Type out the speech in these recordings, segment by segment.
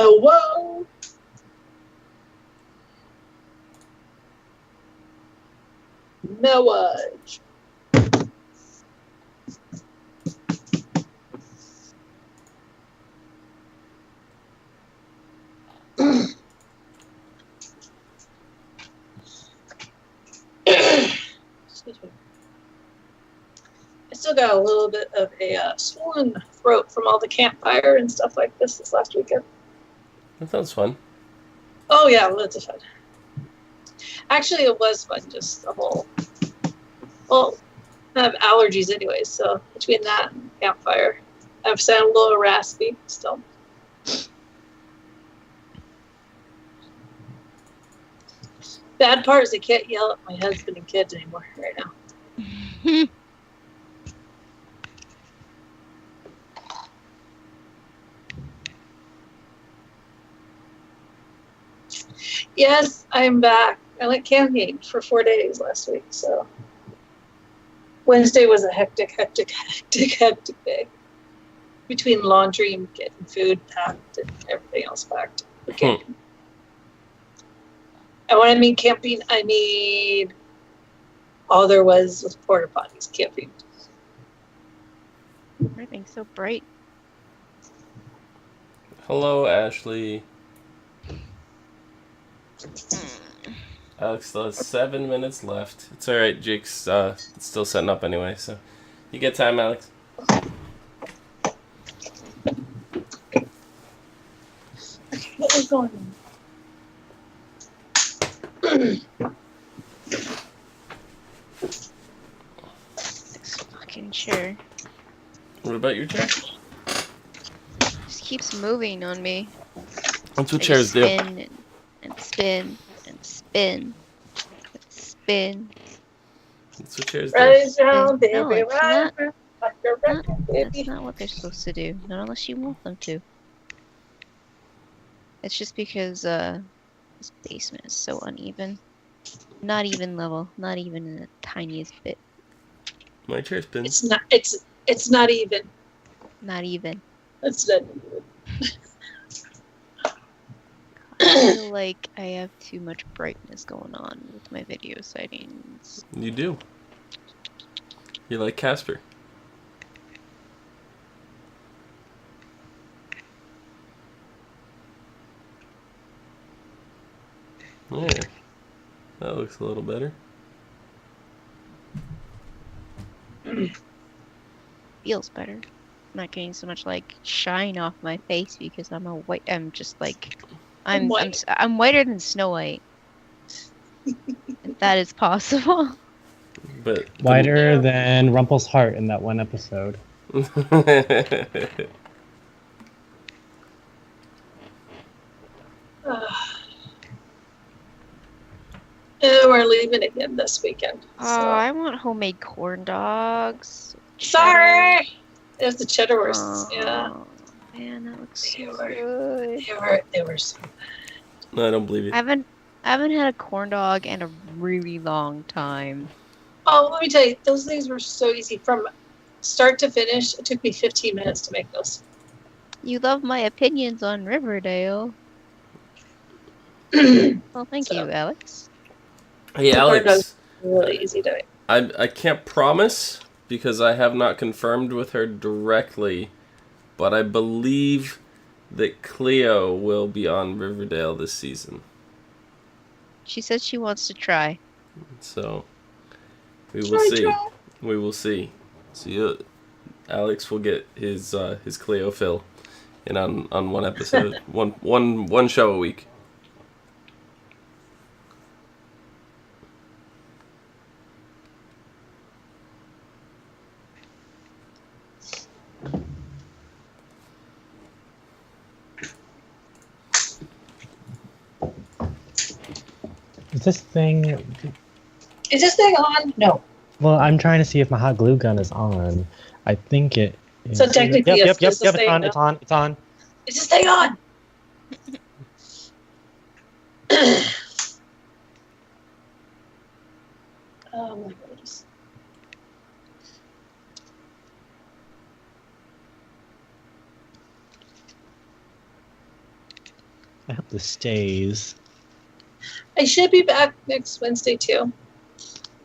Hello. Millage. Excuse me. I still got a little bit of a swollen throat from all the campfire and stuff like this last weekend. That sounds fun. Oh yeah, loads of fun. Actually, it was fun. Just the whole. Well, I have allergies anyway, so between that and campfire, I've sounded a little raspy still. Bad part is I can't yell at my husband and kids anymore right now. Yes, I'm back. I went camping for 4 days last week, so Wednesday was a hectic day. Between laundry and getting food packed and everything else packed for camping. And when I mean camping, I mean all there was porta potties camping. Everything's so bright. Hello, Ashley. Alex still has 7 minutes left. It's alright, Jake's still setting up anyway, so you get time, Alex. What is going on? This fucking chair What about your chair? just keeps moving on me. That's what I chairs just do. spin and spin and spin and spin. That's what chairs do. Rise down, baby, No, it's rise not. down, like a record, That's baby. not what they're supposed to do. Not unless you want them to. It's just because this basement is so uneven. Not even level. Not even in the tiniest bit. My chair spins. It's not even. Not even. It's not even. I feel like I have too much brightness going on with my video settings. You do. You're like Casper. There. That looks a little better. Feels better. I'm not getting so much like shine off my face because I'm just like I'm whiter than Snow White. If that is possible. But Whiter than Rumple's heart in that one episode. And we're leaving again this weekend. Oh, So. I want homemade corn dogs. Sorry! There's the cheddar wursts, Oh, yeah. Man, that looks They so were- good. They were so No, I don't believe you. I haven't had a corn dog in a really long time. Oh, let me tell you, those things were so easy. From start to finish, it took me 15 minutes to make those. You love my opinions on Riverdale. Well, thank you, Alex. Hey, The corn Alex. Really easy to make. I can't promise because I have not confirmed with her directly, but I believe that Cleo will be on Riverdale this season. She said she wants to try. So we will see. We will see. So Alex will get his Cleo fill in on one episode, one show a week. Is this thing... Is this thing on? No. Well, I'm trying to see if my hot glue gun is on. I think it is. So technically, yes, Yep, it's the thing it's on. It's on. Is this thing on? Oh my goodness. I hope this stays. I should be back next Wednesday too.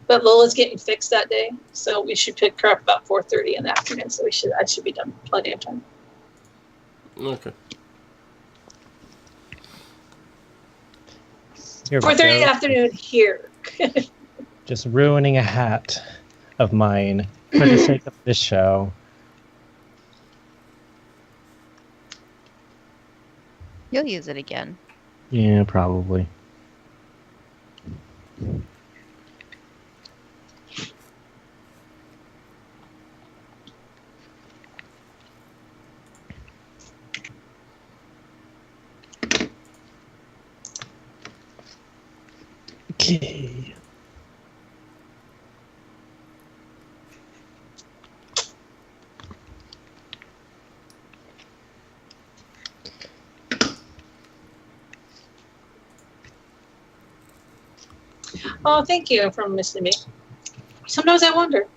But Lola's getting fixed that day, so we should pick her up about 4:30 in the afternoon. So I should be done plenty of time. Okay. 4:30 in the afternoon here. Just ruining a hat of mine for the sake of this show. You'll use it again. Yeah, probably. Okay. Oh, thank you for missing me. Sometimes I wonder.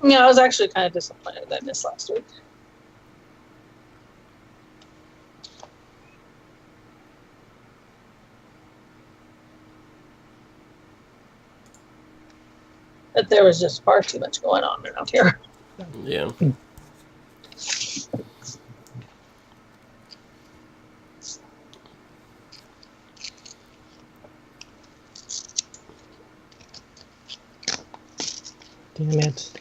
Yeah, I was actually kind of disappointed that I missed last week. But there was just far too much going on around here. Yeah. Damn it.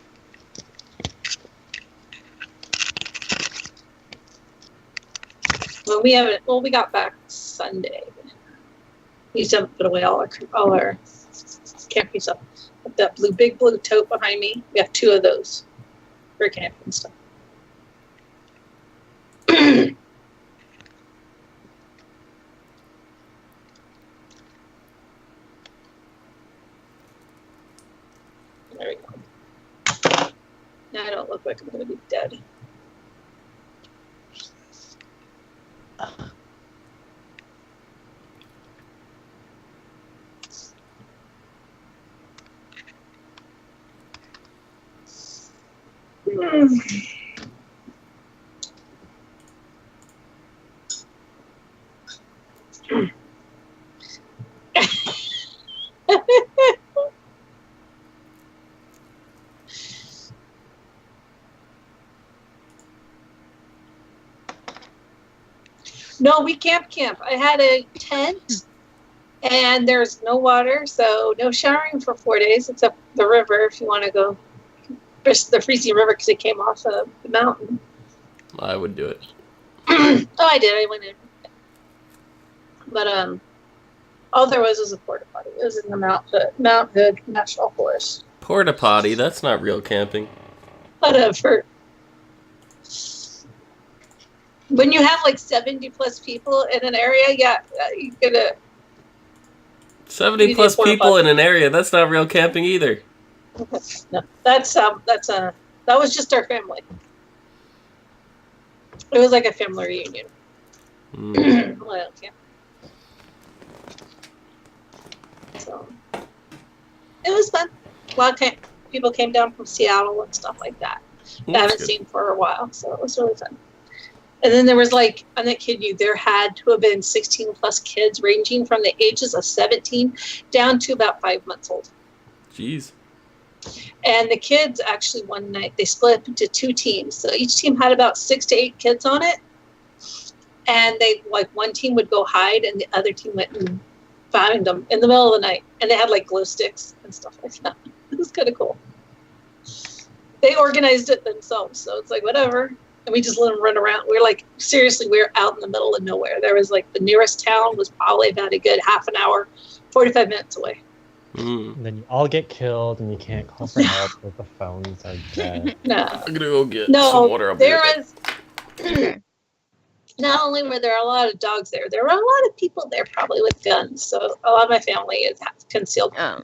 Well, we got back Sunday. We used to put away all our camping stuff. That big blue tote behind me, we have 2 of those for camping stuff. There we go. Now I don't look like I'm going to be dead. No, we camp. I had a tent, and there's no water, so no showering for 4 days, except the river if you want to go. The freezing river because it came off of the mountain. I would do it. Oh, I did. I went in. But all there was a porta potty. It was in the Mount Hood National Forest. Porta potty? That's not real camping. Whatever. When you have like 70 plus people in an area, yeah, you gotta. 70 plus people in an area. That's not real camping either. No, that was just our family. It was like a family reunion. Well, yeah. So it was fun. A lot of people came down from Seattle and stuff like that. I haven't seen for a while, so it was really fun. And then there was like, I'm not kidding you, there had to have been 16 plus kids ranging from the ages of 17 down to about 5 months old. Jeez. And the kids actually one night, they split up into 2 teams. So each team had about 6 to 8 kids on it. And they, like, one team would go hide and the other team went and found them in the middle of the night. And they had like glow sticks and stuff like that. It was kind of cool. They organized it themselves. So it's like, whatever. And we just let them run around. We were out in the middle of nowhere. There was like the nearest town was probably about a good half an hour, 45 minutes away. And then you all get killed and you can't call for help because the phones are dead. No. I'm gonna go get some water. Not only were there a lot of dogs there were a lot of people there probably with guns. So a lot of my family is concealed. I'm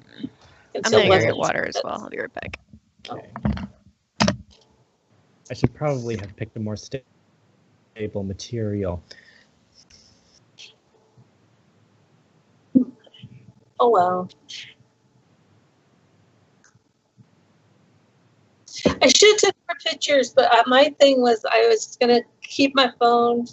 gonna go get water as well. I'll be right back. Okay. I should probably have picked a more stable material. Oh well. I should have took more pictures, but my thing was I was gonna keep my phone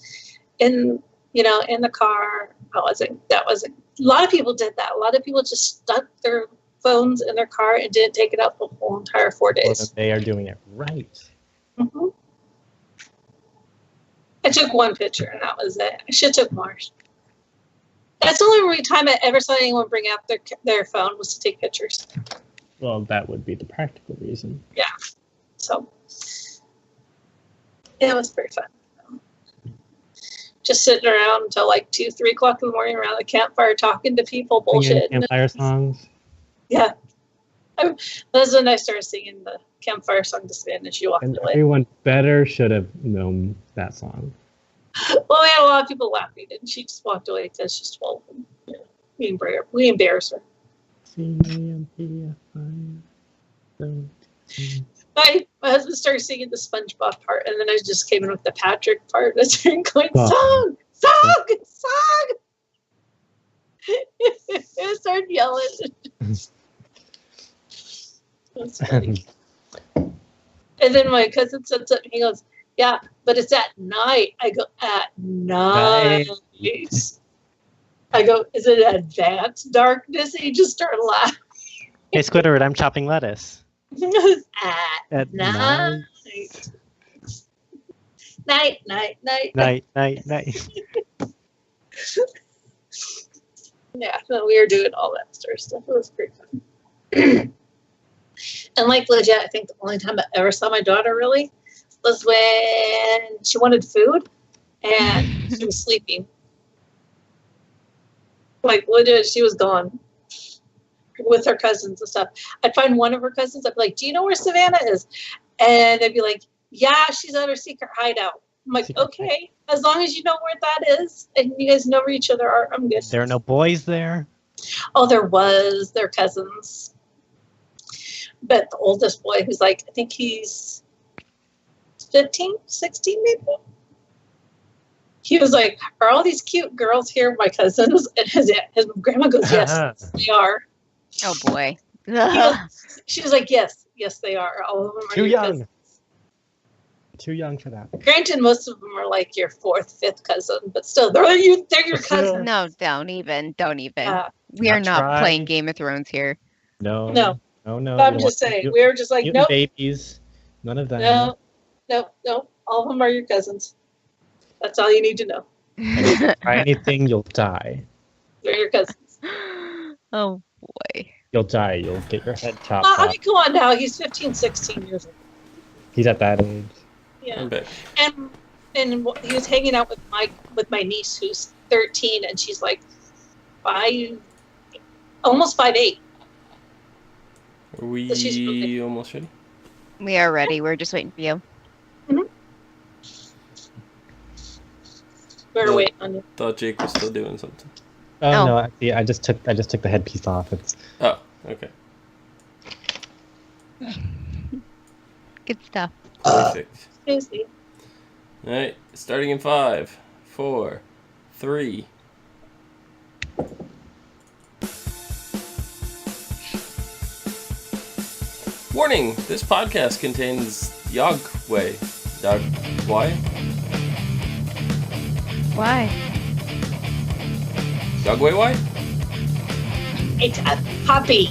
in the car. That wasn't. A lot of people did that. A lot of people just stuck their phones in their car and didn't take it out the whole entire 4 days. Well, they are doing it right. Mm-hmm. I took one picture and that was it. I should have took more. That's the only time I ever saw anyone bring out their phone was to take pictures. Well, that would be the practical reason. Yeah. So it was pretty fun. Just sitting around until like 2, 3 o'clock in the morning around the campfire talking to people, bullshit. Campfire songs. Yeah. That's when I started singing the campfire song to Spanish. You walked And away. everyone better should have known that song. Well, we had a lot of people laughing, and she just walked away because she's 12. And, we embarrass her. My husband started singing the SpongeBob part, and then I just came in with the Patrick part. I started going, song! I started yelling. That's funny. And then my cousin said something. He goes, yeah, but it's at night. I go, at night. I go, is it advanced darkness? And he just started laughing. Hey, Squidward, I'm chopping lettuce. At night. Night. Yeah, so we were doing all that sort of stuff. It was pretty fun. And like legit, I think the only time I ever saw my daughter really was when she wanted food and she was sleeping. Like legit, she was gone with her cousins and stuff. I'd find one of her cousins. I'd be like, "Do you know where Savannah is?" And they'd be like, "Yeah, she's at her secret hideout." I'm like, "Okay, as long as you know where that is and you guys know where each other are, I'm good." There are no boys there? Oh, there was. They're cousins. But the oldest boy, who's like, I think he's 15, 16 maybe. He was like, "Are all these cute girls here my cousins?" And his grandma goes, "Yes, they are." Oh boy. She was like, yes, they are. All of them are Too your young. cousins. Too young for that. Granted, most of them are like your 4th, 5th cousin, but still, they're your cousins. No, don't even. We Not are not try. playing Game of Thrones here. No. I'm just saying, we were just like, nope, babies. None of that. no. All of them are your cousins. That's all you need to know. Try anything, you'll die. They're your cousins. Oh boy. You'll die. You'll get your head chopped I off. mean, come on now. He's 15, 16 years old. He's at that age. Yeah. Okay. And he was hanging out with my niece who's 13 and she's like 5, almost 5'8". Are we So she's really- almost ready? We are ready. We're just waiting for you. Better wait on you. Thought Jake was still doing something. Oh no! I just took the headpiece off. It's Oh, okay. Good stuff. Perfect. Seriously. All right, starting in 5, 4, 3. Warning: this podcast contains Yogway. Why? Why? Yogway why? It's a puppy.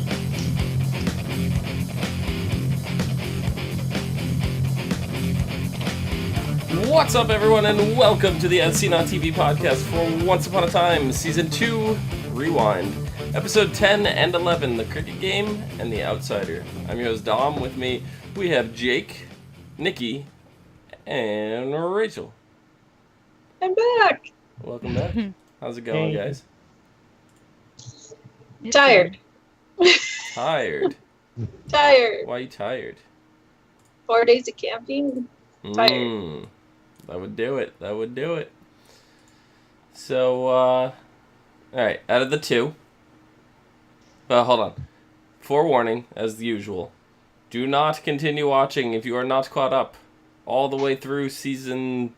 What's up, everyone, and welcome to the As Seen on TV podcast for Once Upon a Time, Season 2, Rewind. Episode 10 and 11, The Cricket Game and The Outsider. I'm your host, Dom. With me, we have Jake, Nikki, and Rachel. I'm back. Welcome back. How's it going, guys? Tired. Tired. Tired. Why are you tired? 4 days of camping. Tired. That would do it. So, alright, out of the two. Hold on. Forewarning, as usual. Do not continue watching if you are not caught up all the way through Season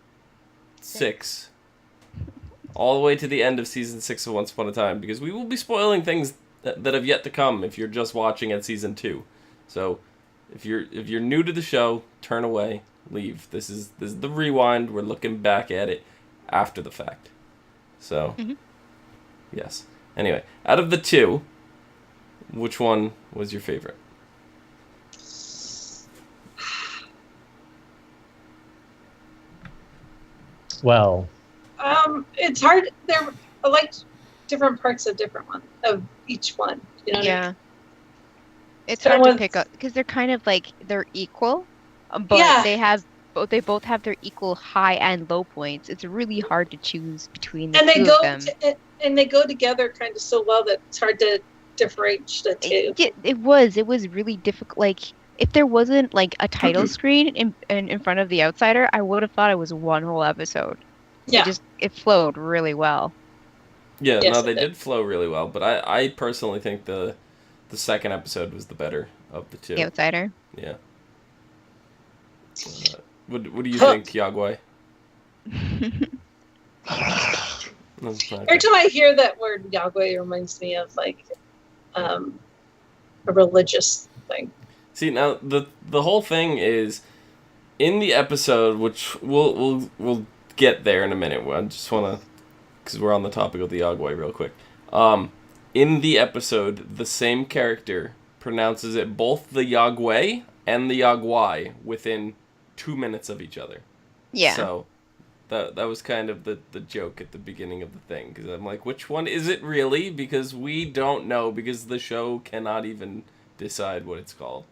6. All the way to the end of Season 6 of Once Upon a Time, because we will be spoiling things that have yet to come if you're just watching at Season 2. So, If you're new to the show, turn away, leave. This is the rewind. We're looking back at it after the fact. So, yes. Anyway, out of the two, which one was your favorite? Well, it's hard. I like different parts of each one. You know what I mean? Yeah. It's hard to pick up because they're kind of like they're equal, but they both have their equal high and low points. It's really hard to choose between the two of them. And they go together kind of so well that it's hard to differentiate the two. It was really difficult. Like if there wasn't like a title screen in front of the Outsider, I would have thought it was one whole episode. Yeah, it flowed really well. Yeah, yes, no, they did flow really well, but I personally think the second episode was the better of the two. The Outsider. Yeah. What do you think, Yagwai? Every time I hear that word Yagwai, it reminds me of like a religious thing. See, now the whole thing is in the episode, which we'll get there in a minute. I just want to, because we're on the topic of the Yagwai real quick. In the episode, the same character pronounces it both the Yagwai and the Yagwai within 2 minutes of each other. Yeah. So that was kind of the joke at the beginning of the thing, because I'm like, which one is it really? Because we don't know, because the show cannot even decide what it's called.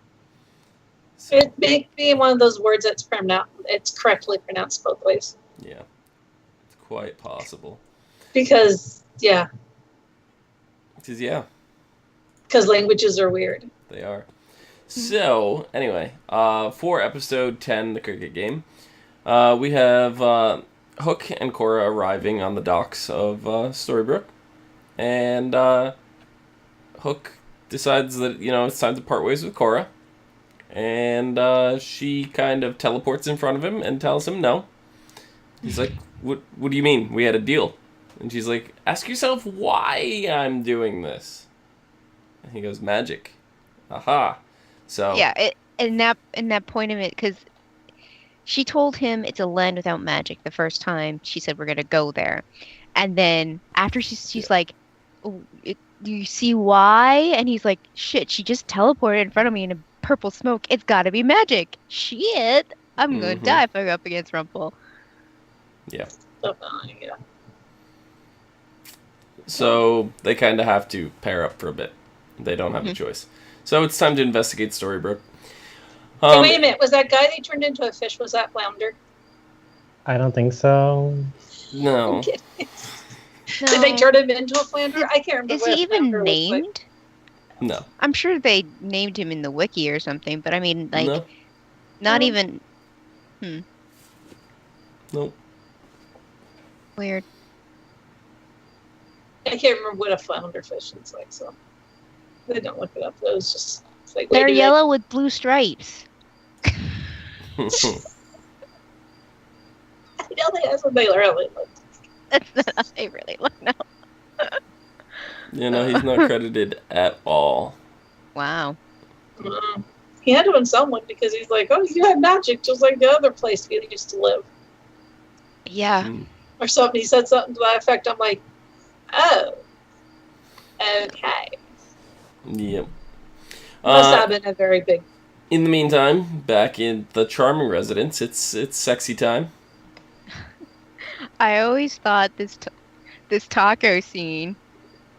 So, it may be one of those words that's it's correctly pronounced both ways. Yeah, it's quite possible. Because languages are weird. They are. So, anyway, for episode 10, the cricket game, we have Hook and Cora arriving on the docks of Storybrooke. And Hook decides that, it's time to part ways with Cora. And she kind of teleports in front of him and tells him no. He's like, what do you mean? We had a deal. And she's like, ask yourself why I'm doing this. And he goes, magic. Aha. So yeah, in that point of it, because she told him it's a land without magic the first time she said we're gonna go there, and then after she's like, oh, do you see why? And he's like, shit, she just teleported in front of me in a purple smoke. It's gotta be magic. Shit, I'm gonna die if I go up against Rumple. Yeah. Yeah. So they kind of have to pair up for a bit. They don't have a choice. So it's time to investigate Storybrooke. Hey, wait a minute. Was that guy they turned into a fish? Was that Flounder? I don't think so. No. I'm kidding. No. Did they turn him into a Flounder? I can't remember. Is he even named? Like. No. I'm sure they named him in the wiki or something, but I mean, like, no. Not even. Nope. Weird. I can't remember what a flounder fish looks like, so they don't look it up. It was just like they're yellow with blue stripes. I know they really look. That's how they really look now. He's not credited at all. Wow. He had to in someone because he's like, oh, you had magic just like the other place he used to live. Yeah. Or something. He said something to that effect. I'm like, oh, okay. Yep. Must have been a very big. In the meantime, back in the charming residence, it's sexy time. I always thought this taco scene,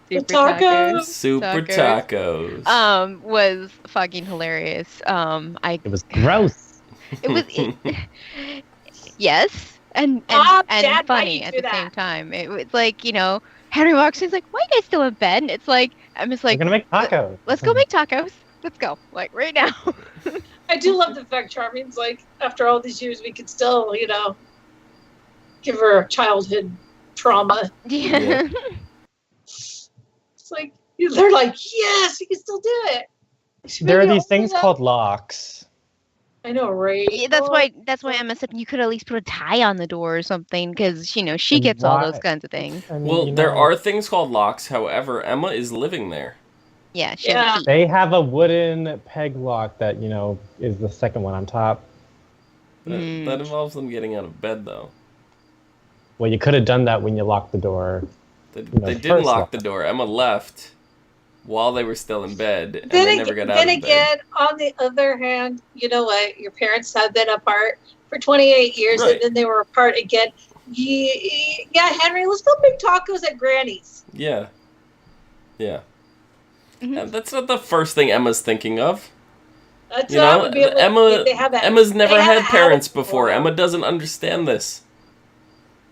Super tacos, was fucking hilarious. It was gross. It was, yes, and Dad, funny at the same time. It was like, Henry walks in, he's like, "Why are you guys still in bed?" And it's like, I'm just like, we're gonna make tacos. Let's go make tacos. Let's go, like right now. I do love the fact Charming's like, after all these years, we could still, give her childhood trauma. Yeah. It's like, they're like, yes, you can still do it. There are these things called locks. I know, right? Yeah, that's why Emma said you could at least put a tie on the door or something, because she gets all those kinds of things. Well, there are things called locks. However, Emma is living there. Yeah, she Yeah. has a key. They have a wooden peg lock that, is the second one on top. That involves them getting out of bed, though. Well, you could have done that when you locked the door. They the didn't first lock the door. Emma left while they were still in bed, and Then they never got out of bed. again, on the other hand, you know what? Your parents have been apart for 28 years, Right. and then they were apart again. Yeah, Henry, let's go make tacos at Granny's. Yeah. Yeah. Mhm. And that's not the first thing Emma's thinking of. That's You what I know, would be able to, they have Emma's never they have had parents alibi before. for her. Emma doesn't understand this.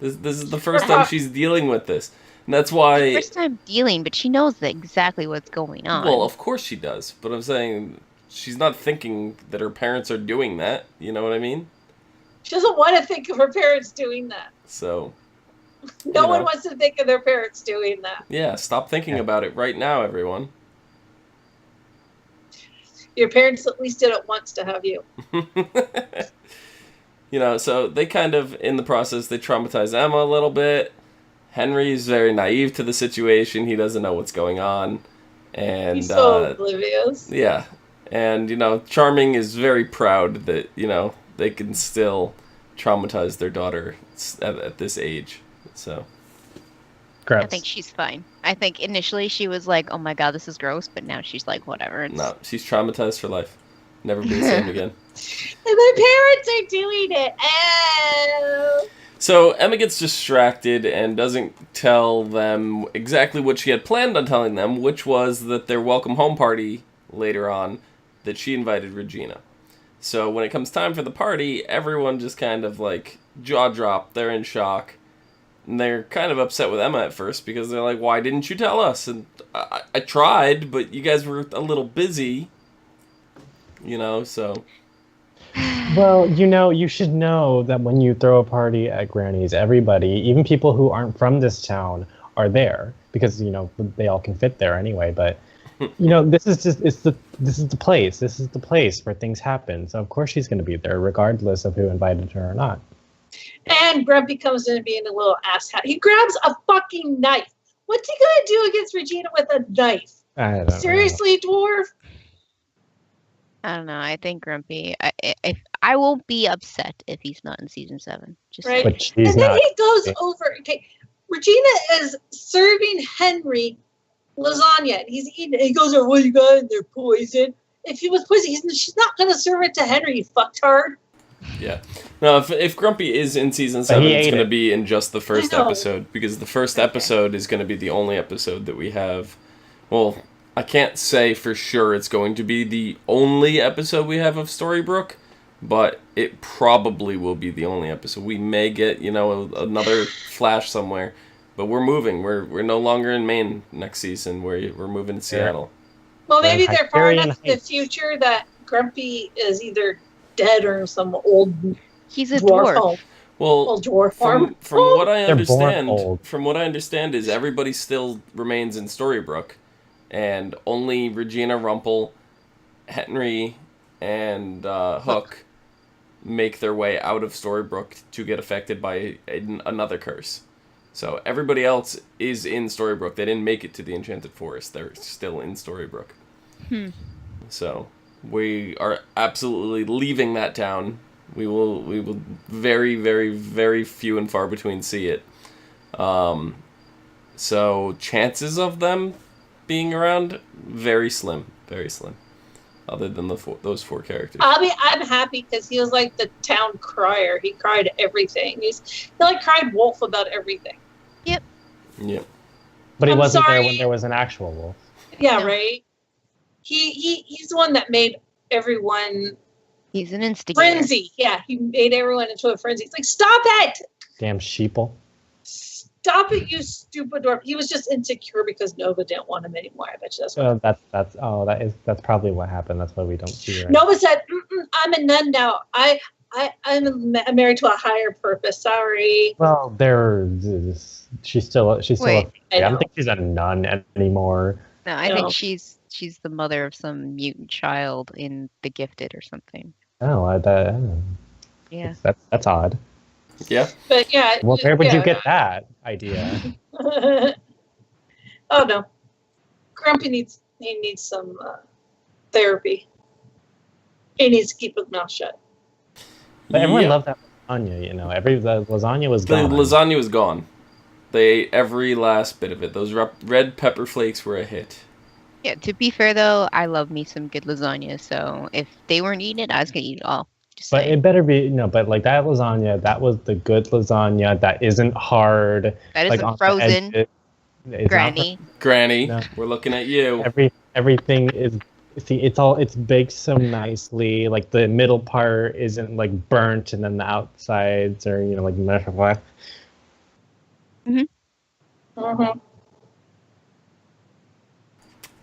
This is the first time she's dealing with this. And that's why... First time dealing, but she knows exactly what's going on. Well, of course she does. But I'm saying she's not thinking that her parents are doing that. You know what I mean? She doesn't want to think of her parents doing that. So... No one wants to think of their parents doing that. Yeah, stop thinking about it right now, everyone. Your parents at least did it once to have you. So they kind of, in the process, they traumatize Emma a little bit. Henry's very naive to the situation. He doesn't know what's going on. And He's so oblivious. Yeah. And, Charming is very proud that, they can still traumatize their daughter at this age. So. Gross. I think she's fine. I think initially she was like, oh my god, this is gross, but now she's like, whatever. No, she's traumatized for life. Never be the same again. And my parents are doing it. Oh. So Emma gets distracted and doesn't tell them exactly what she had planned on telling them, which was that their welcome home party later on, that she invited Regina. So when it comes time for the party, everyone just kind of jaw drop. They're in shock. And they're kind of upset with Emma at first because they're like, why didn't you tell us? And I tried, but you guys were a little busy. So... Well, you should know that when you throw a party at Granny's, everybody, even people who aren't from this town, are there because they all can fit there anyway. But this is the place. This is the place where things happen. So of course she's going to be there, regardless of who invited her or not. And Grumpy comes in being a little asshat. He grabs a fucking knife. What's he gonna do against Regina with a knife? I don't Seriously, dwarf? I don't know. I think Grumpy. I won't be upset if he's not in season 7. Just Right. But she's And then not. he goes over. Okay, Regina is serving Henry lasagna. And he's eating it. He goes, "What you got in there? Poison?" If he was poison, she's not gonna serve it to Henry. You fucktard. Yeah. No, if Grumpy is in season 7, he it's ate going to it. be in just the first I know. episode, because the first episode is going to be the only episode that we have. Well, I can't say for sure it's going to be the only episode we have of Storybrooke, but it probably will be the only episode. We may get, another flash somewhere, but we're moving. We're no longer in Maine next season. We're moving to Seattle. Well, maybe Right, they're far Hyperion enough in the Heights. future that Grumpy is either dead or some old he's a dwarf dwarf. home. Well, Old dwarf farm. from what I They're born understand, old. is everybody still remains in Storybrooke, and only Regina Rumpel, Henry, and Hook make their way out of Storybrooke to get affected by another curse. So everybody else is in Storybrooke. They didn't make it to the Enchanted Forest. They're still in Storybrooke. So we are absolutely leaving that town. We will very, very, very few and far between see it. So chances of them being around, very slim, very slim. Other than those 4 characters. I'm happy because he was like the town crier. He cried everything. He cried wolf about everything. Yep. Yep. But he I'm wasn't there sorry. when there was an actual wolf. Yeah, No. right. He's the one that made everyone He's an instigator. frenzy. Yeah, he made everyone into a frenzy. It's like, stop it! Damn sheeple. Stop it, you stupid dwarf. He was just insecure because Nova didn't want him anymore. I bet you that's what. That's probably what happened. That's why we don't see her. Nova said, "I'm a nun now. I'm married to a higher purpose. Sorry." Well, she's still Wait, I I don't know. think she's a nun anymore. No, I No. think she's the mother of some mutant child in The Gifted or something. Yeah. That's odd. Yeah. But yeah. Well, where would yeah. you get that idea? Oh no, Grumpy needs He needs some therapy. He needs to keep his mouth shut. But everyone loved that lasagna, you know. The lasagna was gone. The lasagna was gone. They ate every last bit of it. Those red pepper flakes were a hit. Yeah, to be fair though, I love me some good lasagna, so if they weren't eating it, I was gonna eat it all. But it better be, but like that lasagna, that was the good lasagna that isn't hard. That isn't frozen. Granny. No. We're looking at you. Everything is, it's baked so nicely. Like the middle part isn't like burnt, and then the outsides are, like mashed flat.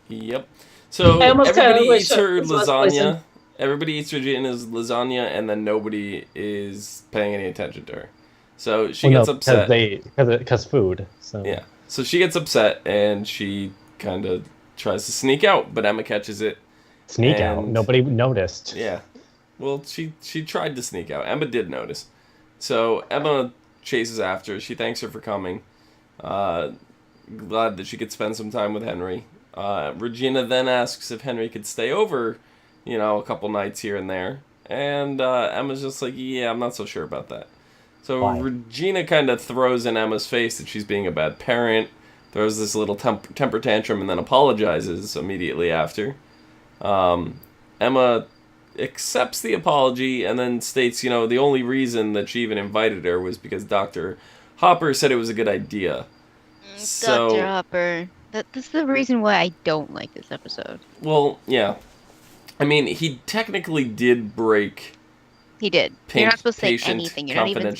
Yep. So everybody eats her lasagna. Everybody eats Regina's lasagna, and then nobody is paying any attention to her. So she gets upset. Because food. So yeah. So she gets upset, and she kind of tries to sneak out, but Emma catches it. Sneak out? Nobody noticed. Yeah. Well, she tried to sneak out. Emma did notice. So Emma chases after her. She thanks her for coming. Glad that she could spend some time with Henry. Regina then asks if Henry could stay over, a couple nights here and there. And Emma's just like, yeah, I'm not so sure about that. So Why? Regina kind of throws in Emma's face that she's being a bad parent, throws this little temper tantrum, and then apologizes immediately after. Emma accepts the apology and then states, the only reason that she even invited her was because Dr. Hopper said it was a good idea. Dr. Hopper. That's the reason why I don't like this episode. Well, yeah. I mean, he technically did break... He did. You're not supposed to say anything. You're not even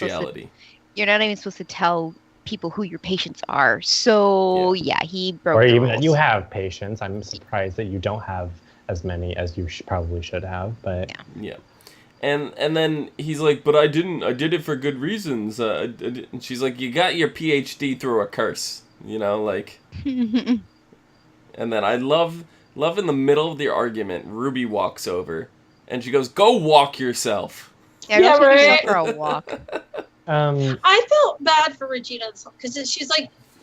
supposed to tell people who your patients are. So, yeah he broke the rules. That you have patients. I'm surprised that you don't have as many as you probably should have, but... Yeah. And then he's like, but I didn't. I did it for good reasons. And she's like, you got your PhD through a curse. And then I love in the middle of the argument, Ruby walks over, and she goes, "Go walk yourself." Yeah, right. Go for a walk. I felt bad for Regina because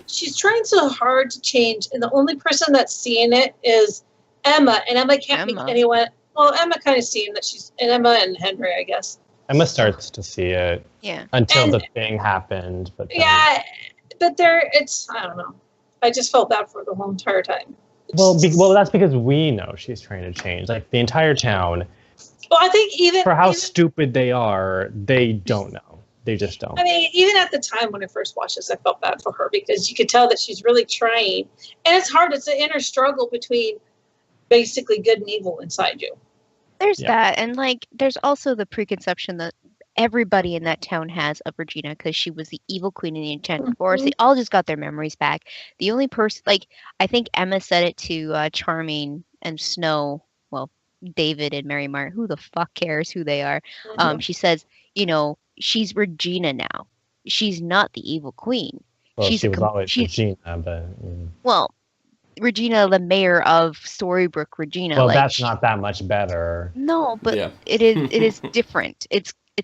she's trying so hard to change, and the only person that's seeing it is Emma, and Emma can't make anyone. Well, Emma kind of seeing that Emma and Henry, I guess. Emma starts to see it. Yeah. Until the thing happened, but then... yeah, but I don't know. I just felt bad for the whole entire time. Well, that's because we know she's trying to change. Like the entire town. Well, I think even for how stupid they are, they don't know. They just don't. I mean, even at the time when I first watched this, I felt bad for her because you could tell that she's really trying, and it's hard. It's an inner struggle between basically good and evil inside you. There's that, and there's also the preconception that everybody in that town has of Regina because she was the evil queen in the Enchanted Forest. They all just got their memories back. The only person, I think Emma said it to Charming and Snow, well, David and Mary Martin, who the fuck cares who they are? She says, she's Regina now. She's not the evil queen. Well, she was always Regina, but... Well, Regina, the mayor of Storybrooke, Regina. Well, that's not that much better. No, but it is different.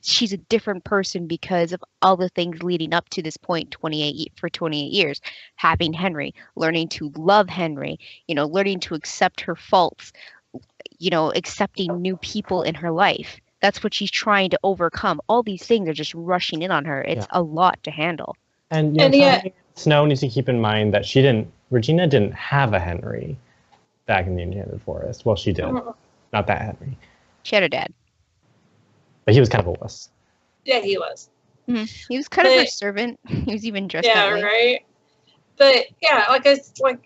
She's a different person because of all the things leading up to this point 28 years, having Henry, learning to love Henry, learning to accept her faults, accepting new people in her life. That's what she's trying to overcome. All these things are just rushing in on her. It's a lot to handle. And Snow needs to keep in mind that Regina didn't have a Henry back in the Enchanted Forest. Well, she did. Not that Henry. She had a dad. But he was kind of a wuss. Yeah, he was. Mm-hmm. He was kind of her servant. He was even dressed that way. Yeah, right. But yeah,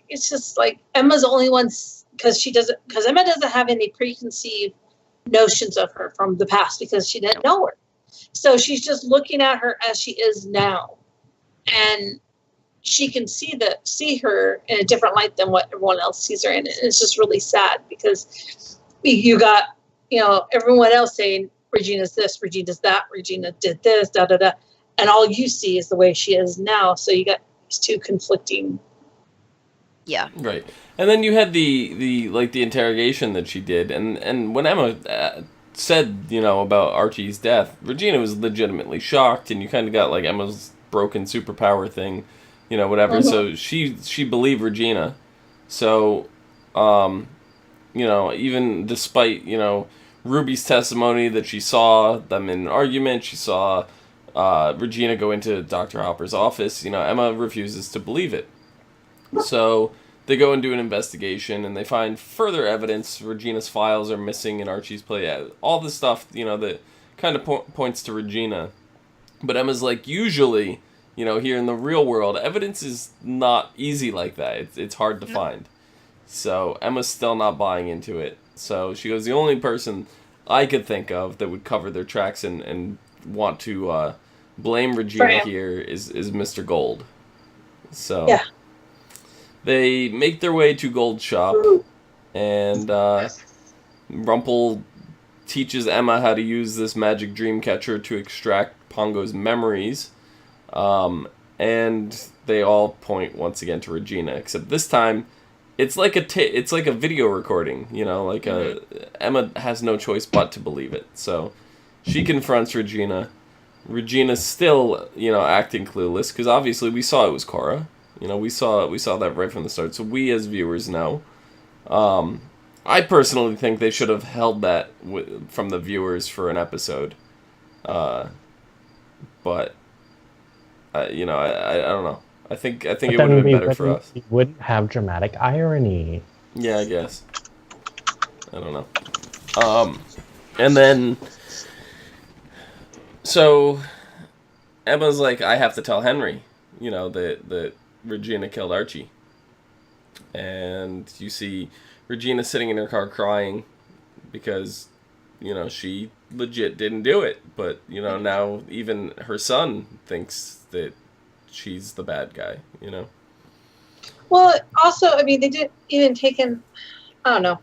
it's just Emma's the only one because Emma doesn't have any preconceived notions of her from the past because she didn't know her. So she's just looking at her as she is now, and she can see her in a different light than what everyone else sees her in. And it's just really sad because you got everyone else saying Regina's this, Regina's that, Regina did this, da da da, and all you see is the way she is now. So you got these two conflicting. Yeah. Right, and then you had the interrogation that she did, and when Emma said about Archie's death, Regina was legitimately shocked, and you kind of got Emma's broken superpower thing, whatever. So she believed Regina. So Even despite, Ruby's testimony that she saw them in an argument, she saw Regina go into Dr. Hopper's office, Emma refuses to believe it. So they go and do an investigation, and they find further evidence. Regina's files are missing in Archie's play. All this stuff, that kind of points to Regina. But Emma's like, usually, here in the real world, evidence is not easy like that. It's hard to find. So Emma's still not buying into it. So she goes, the only person I could think of that would cover their tracks and want to blame Regina here is Mr. Gold. So they make their way to Gold's shop, and Rumple teaches Emma how to use this magic dream catcher to extract Pongo's memories. And they all point once again to Regina, except this time it's like a video recording, Emma has no choice but to believe it. So she confronts Regina. Regina's still, acting clueless, because obviously we saw it was Cora. We saw that right from the start. So we as viewers know. I personally think they should have held that from the viewers for an episode. But I don't know. I think it would have been better for us. We wouldn't have dramatic irony. Yeah, I guess. I don't know. And then, so Emma's like, I have to tell Henry, that Regina killed Archie. And you see Regina sitting in her car crying because, she legit didn't do it. But, now even her son thinks that she's the bad guy, Well, also, they didn't even take him, I don't know.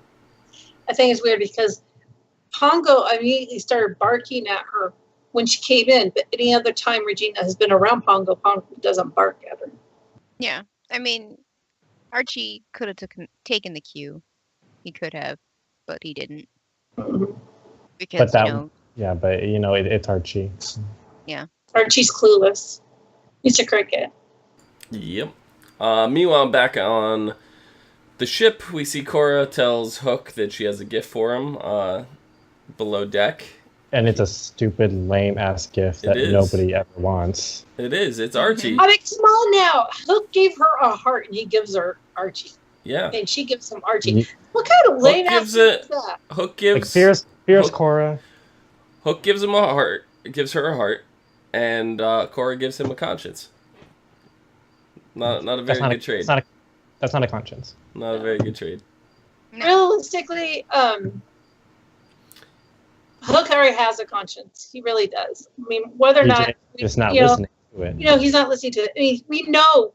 I think it's weird because Pongo immediately started barking at her when she came in, but any other time Regina has been around Pongo, Pongo doesn't bark at her. Yeah, Archie could have taken the cue. He could have, but he didn't. Mm-hmm. Because, Yeah, but, it's Archie. Yeah. Archie's clueless. He's a cricket. Yep. Meanwhile, back on the ship, we see Cora tells Hook that she has a gift for him below deck. And it's a stupid, lame-ass gift that nobody ever wants. It is. It's Archie. Small now. Hook gave her a heart, and he gives her Archie. Yeah. And she gives him Archie. What kind of lame-ass gift is that? Hook gives... Fierce Cora. Hook gives him a heart. Gives her a heart. And Cora gives him a conscience. Not a very good trade. That's not a conscience. Not a very good trade. Realistically, Hook already has a conscience. He really does. Whether or not he's not listening to it. He's not listening to it. We know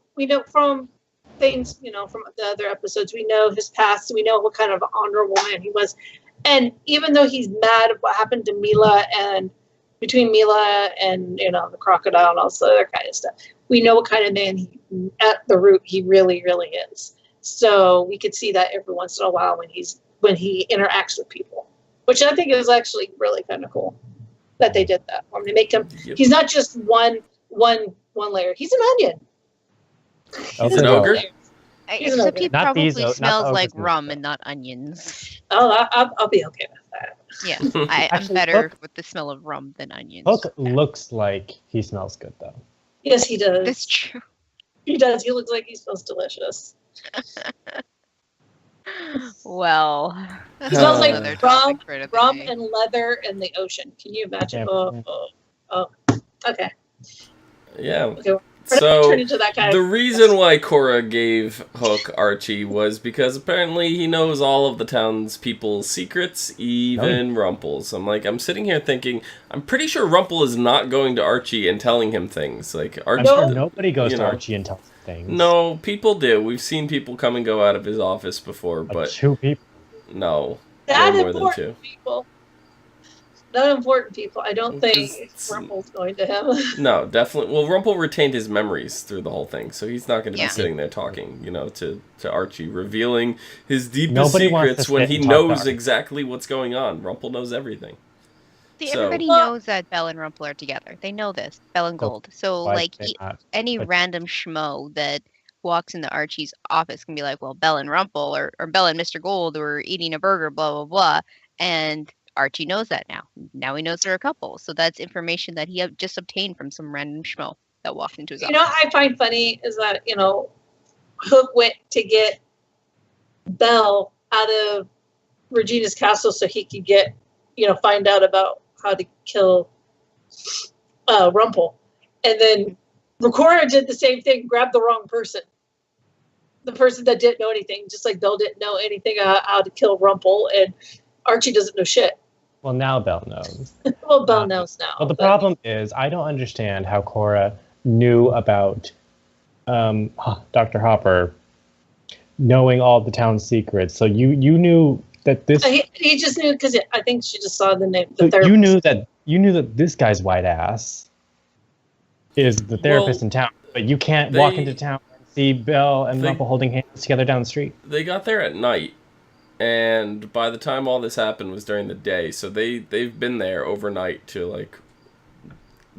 from things, from the other episodes. We know his past. We know what kind of honorable man he was. And even though he's mad at what happened to Mila and between Mila and the crocodile and all this other kind of stuff, we know what kind of man at the root he really, really is. So we could see that every once in a while when he interacts with people, which I think is actually really kind of cool that they did that. They make him. Yep. He's not just one layer. He's an onion. He's an ogre. Except he probably smells like rum and not onions. Oh, I'll be okay with that. Yeah, I'm better with the smell of rum than onions. Hook looks like he smells good, though. Yes, he does. That's true. He does. He looks like he smells delicious. Well, he smells like rum and leather in the ocean. Can you imagine? Oh. Okay. Yeah. Okay. So the reason why Cora gave Hook Archie was because apparently he knows all of the townspeople's secrets, even Rumple's. I'm sitting here thinking, I'm pretty sure Rumple is not going to Archie and telling him things. Like Archie, nobody goes to Archie and tells things. No, people do. We've seen people come and go out of his office before, but 2 people. No, more than 2 people. Not important people. I don't think Rumple's going to him. No, definitely. Well, Rumple retained his memories through the whole thing, so he's not going to be sitting there talking, to Archie, revealing his deepest secrets when he knows exactly what's going on. Rumple knows everything. See, everybody knows that Belle and Rumple are together. They know this, Belle and Gold. So, any random schmo that walks into Archie's office can be like, well, Belle and Rumple or Belle and Mr. Gold were eating a burger, blah, blah, blah. And Archie knows that now. Now he knows they're a couple. So that's information that he just obtained from some random schmo that walked into his office. You know what I find funny is that, Hook went to get Belle out of Regina's castle so he could get, find out about how to kill Rumple. And then Recora did the same thing, grabbed the wrong person. The person that didn't know anything, just like Belle didn't know anything how to kill Rumple, and Archie doesn't know shit. Well, now Belle knows. Well, Belle knows now. Well, the problem is, I don't understand how Cora knew about Dr. Hopper knowing all the town's secrets. So you knew that this. He just knew because I think she just saw the name. So you knew that this guy's white ass is the therapist in town, but you can't walk into town and see Belle and Rumple holding hands together down the street. They got there at night, and by the time all this happened was during the day. So they've been there overnight to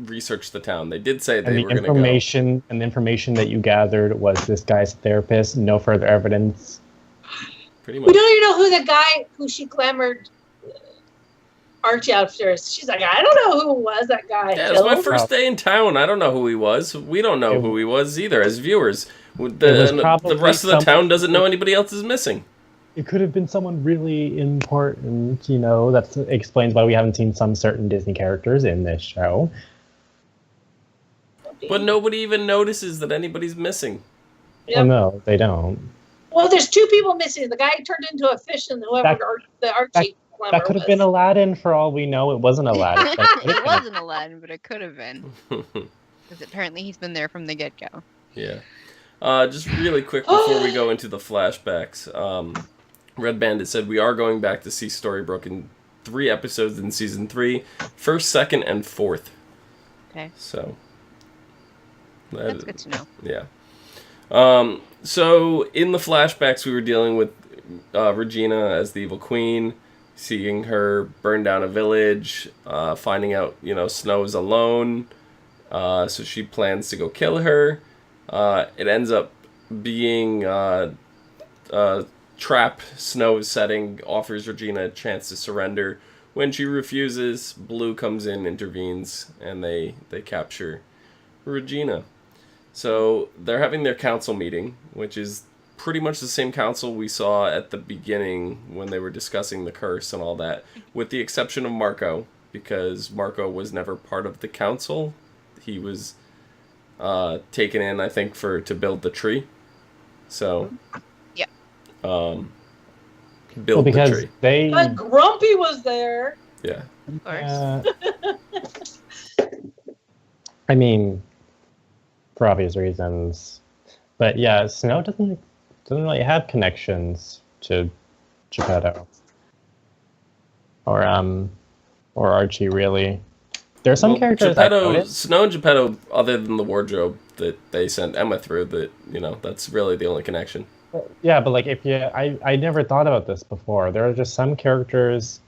research the town. They did say they were going to go. And the information that you gathered was this guy's therapist. No further evidence. Pretty much. We don't even know who the guy who she clamored Archie upstairs. She's like, I don't know who it was, that guy. Yeah, it was my first day in town. I don't know who he was. We don't know who he was either as viewers. The rest of the town doesn't know anybody else is missing. It could have been someone really important, that explains why we haven't seen some certain Disney characters in this show. But nobody even notices that anybody's missing. Yep. Well, no, they don't. Well, there's two people missing. The guy turned into a fish and the Archie. That could have been Aladdin for all we know. It wasn't Aladdin. It wasn't Aladdin, but it could have been. Because apparently he's been there from the get-go. Yeah. Just really quick before we go into the flashbacks. Red Bandit said we are going back to see Storybrooke in 3 episodes in season 3. 1st, 2nd, and 4th. Okay. So. That's good to know. Yeah. So in the flashbacks we were dealing with Regina as the evil queen, seeing her burn down a village, finding out, Snow is alone, so she plans to go kill her. It ends up being trap Snow is setting, offers Regina a chance to surrender. When she refuses, Blue comes in, intervenes, and they capture Regina. So they're having their council meeting, which is pretty much the same council we saw at the beginning when they were discussing the curse and all that, with the exception of Marco, because Marco was never part of the council. He was taken in, I think, to build the tree. So, yeah. Build the tree. But Grumpy was there. Yeah. Of course. I mean, for obvious reasons. But yeah, Snow doesn't really have connections to Geppetto. Or Archie, really. There are some characters Snow and Geppetto, other than the wardrobe that they sent Emma through, that's really the only connection. Yeah, but I never thought about this before. There are just some characters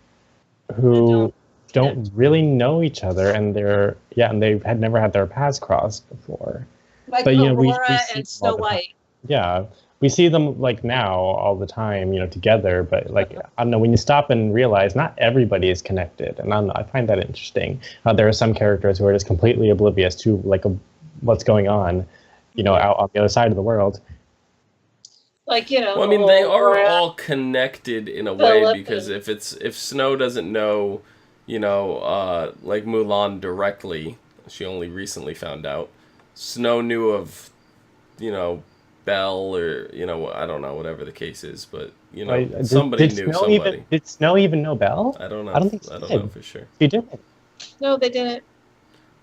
who don't really know each other, and they had never had their paths crossed before. Like but Aurora and Snow White. Yeah, we see them now all the time, together. But I don't know, when you stop and realize not everybody is connected, and I find that interesting. There are some characters who are just completely oblivious to what's going on, out on the other side of the world. Well, I mean, they are all connected in a way, because if Snow doesn't know, Mulan directly, she only recently found out. Snow knew of, Belle or, I don't know, whatever the case is, but, somebody knew somebody. Did Snow even know Belle? I don't know. I don't think I don't know for sure. He didn't. No, they didn't.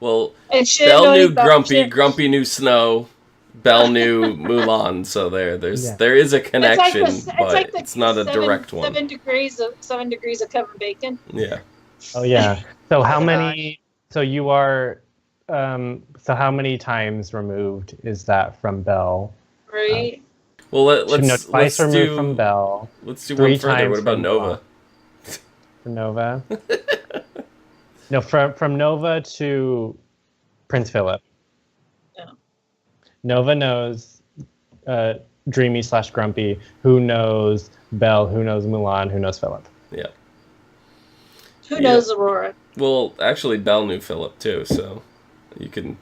Well, Belle knew Grumpy, Grumpy knew Snow, Belle knew Mulan, so there is a connection, but it's not a direct one. 7 degrees of Kevin Bacon. Yeah. Oh yeah. So how many? So you are. So how many times removed is that from Belle? Right. Well, let's removed do from Belle. Let's do one further. What about Nova? From Nova. No, from Nova to Prince Philip. No. Nova knows Dreamy / Grumpy, who knows Belle, who knows Mulan, who knows Philip. Yeah. Who knows Aurora? Well, actually, Belle knew Philip too, so you can.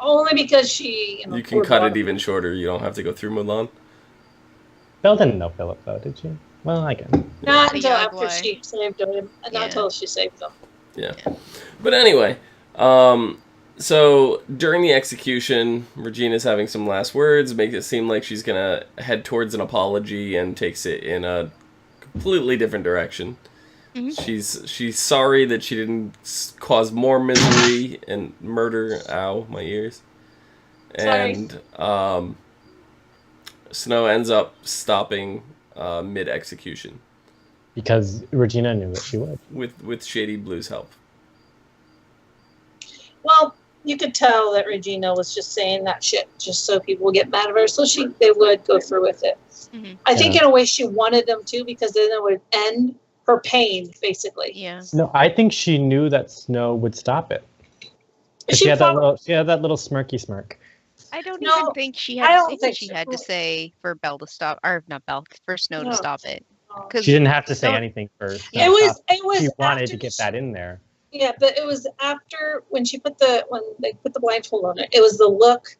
Only because she. You can cut it even shorter. You don't have to go through Mulan. Belle didn't know Philip, though, did she? Well, I can. Not until after she saved him. Not until she saved him. Yeah. But anyway, so during the execution, Regina's having some last words, makes it seem like she's going to head towards an apology and takes it in a completely different direction. Mm-hmm. She's sorry that she didn't cause more misery and murder. Ow, my ears. And Snow ends up stopping mid-execution. Because Regina knew that she would. With Shady Blue's help. Well, you could tell that Regina was just saying that shit just so people would get mad at her, so they would go through with it. Mm-hmm. I think in a way she wanted them to, because then it would end her pain, basically. Yeah. No, I think she knew that Snow would stop it. She had that little smirky smirk. I don't even think she had anything she had to say for Belle to stop, or not Belle, for Snow to stop it. She didn't have to say anything first. It was. She wanted to get that in there. Yeah, but it was after when they put the blindfold on it. It was the look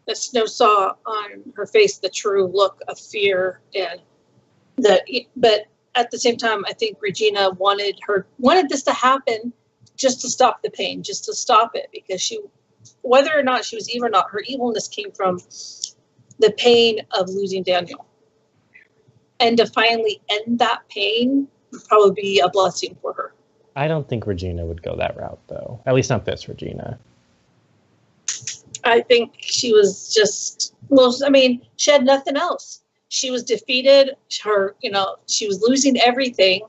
that Snow saw on her face, the true look of fear, and but at the same time, I think Regina wanted this to happen just to stop the pain, just to stop it, because whether or not she was evil or not, her evilness came from the pain of losing Daniel. And to finally end that pain would probably be a blessing for her. I don't think Regina would go that route, though. At least not this Regina. I think she was just, she had nothing else. She was defeated. She was losing everything.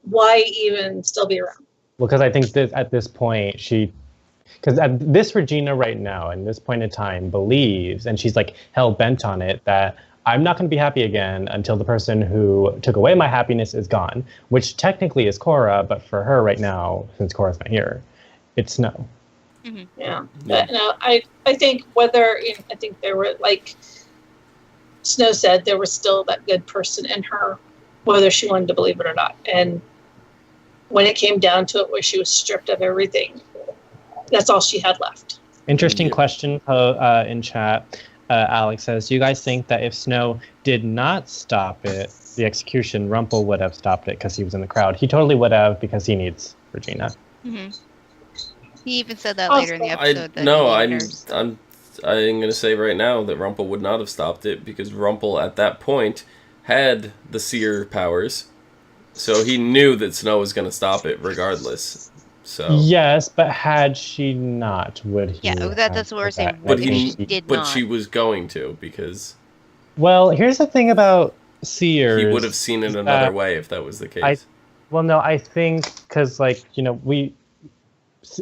Why even still be around? Well, because I think at this point, because this Regina right now, in this point in time, believes, and she's like hell-bent on it, that I'm not going to be happy again until the person who took away my happiness is gone, which technically is Cora, but for her right now, since Cora's not here, it's Snow. Mm-hmm. Yeah. But, I think I think there were, like Snow said, there was still that good person in her, whether she wanted to believe it or not. And when it came down to it, where she was stripped of everything, that's all she had left. Interesting question in chat. Alex says, do you guys think that if Snow did not stop it, the execution, Rumple would have stopped it because he was in the crowd? He totally would have, because he needs Regina. Mm-hmm. He even said that later in the episode. I'm going to say right now that Rumple would not have stopped it, because Rumple at that point had the seer powers, so he knew that Snow was going to stop it regardless. So yes, but had she not, would he? Yeah, that's what we're saying. But she was going to, because. Well, here's the thing about seers. He would have seen it another way if that was the case. I think because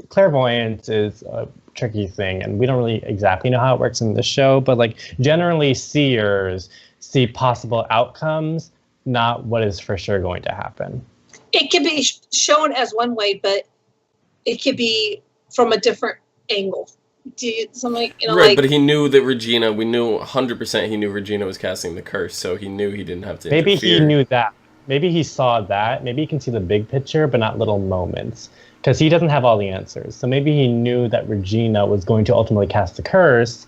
clairvoyance is a tricky thing, and we don't really exactly know how it works in this show. But generally, seers see possible outcomes, not what is for sure going to happen. It can be shown as one way, but it could be from a different angle. Right, but he knew that Regina, we knew 100% he knew Regina was casting the curse, so he knew he didn't have to Maybe interfere. He knew that. Maybe he saw that. Maybe he can see the big picture, but not little moments. Because he doesn't have all the answers. So maybe he knew that Regina was going to ultimately cast the curse,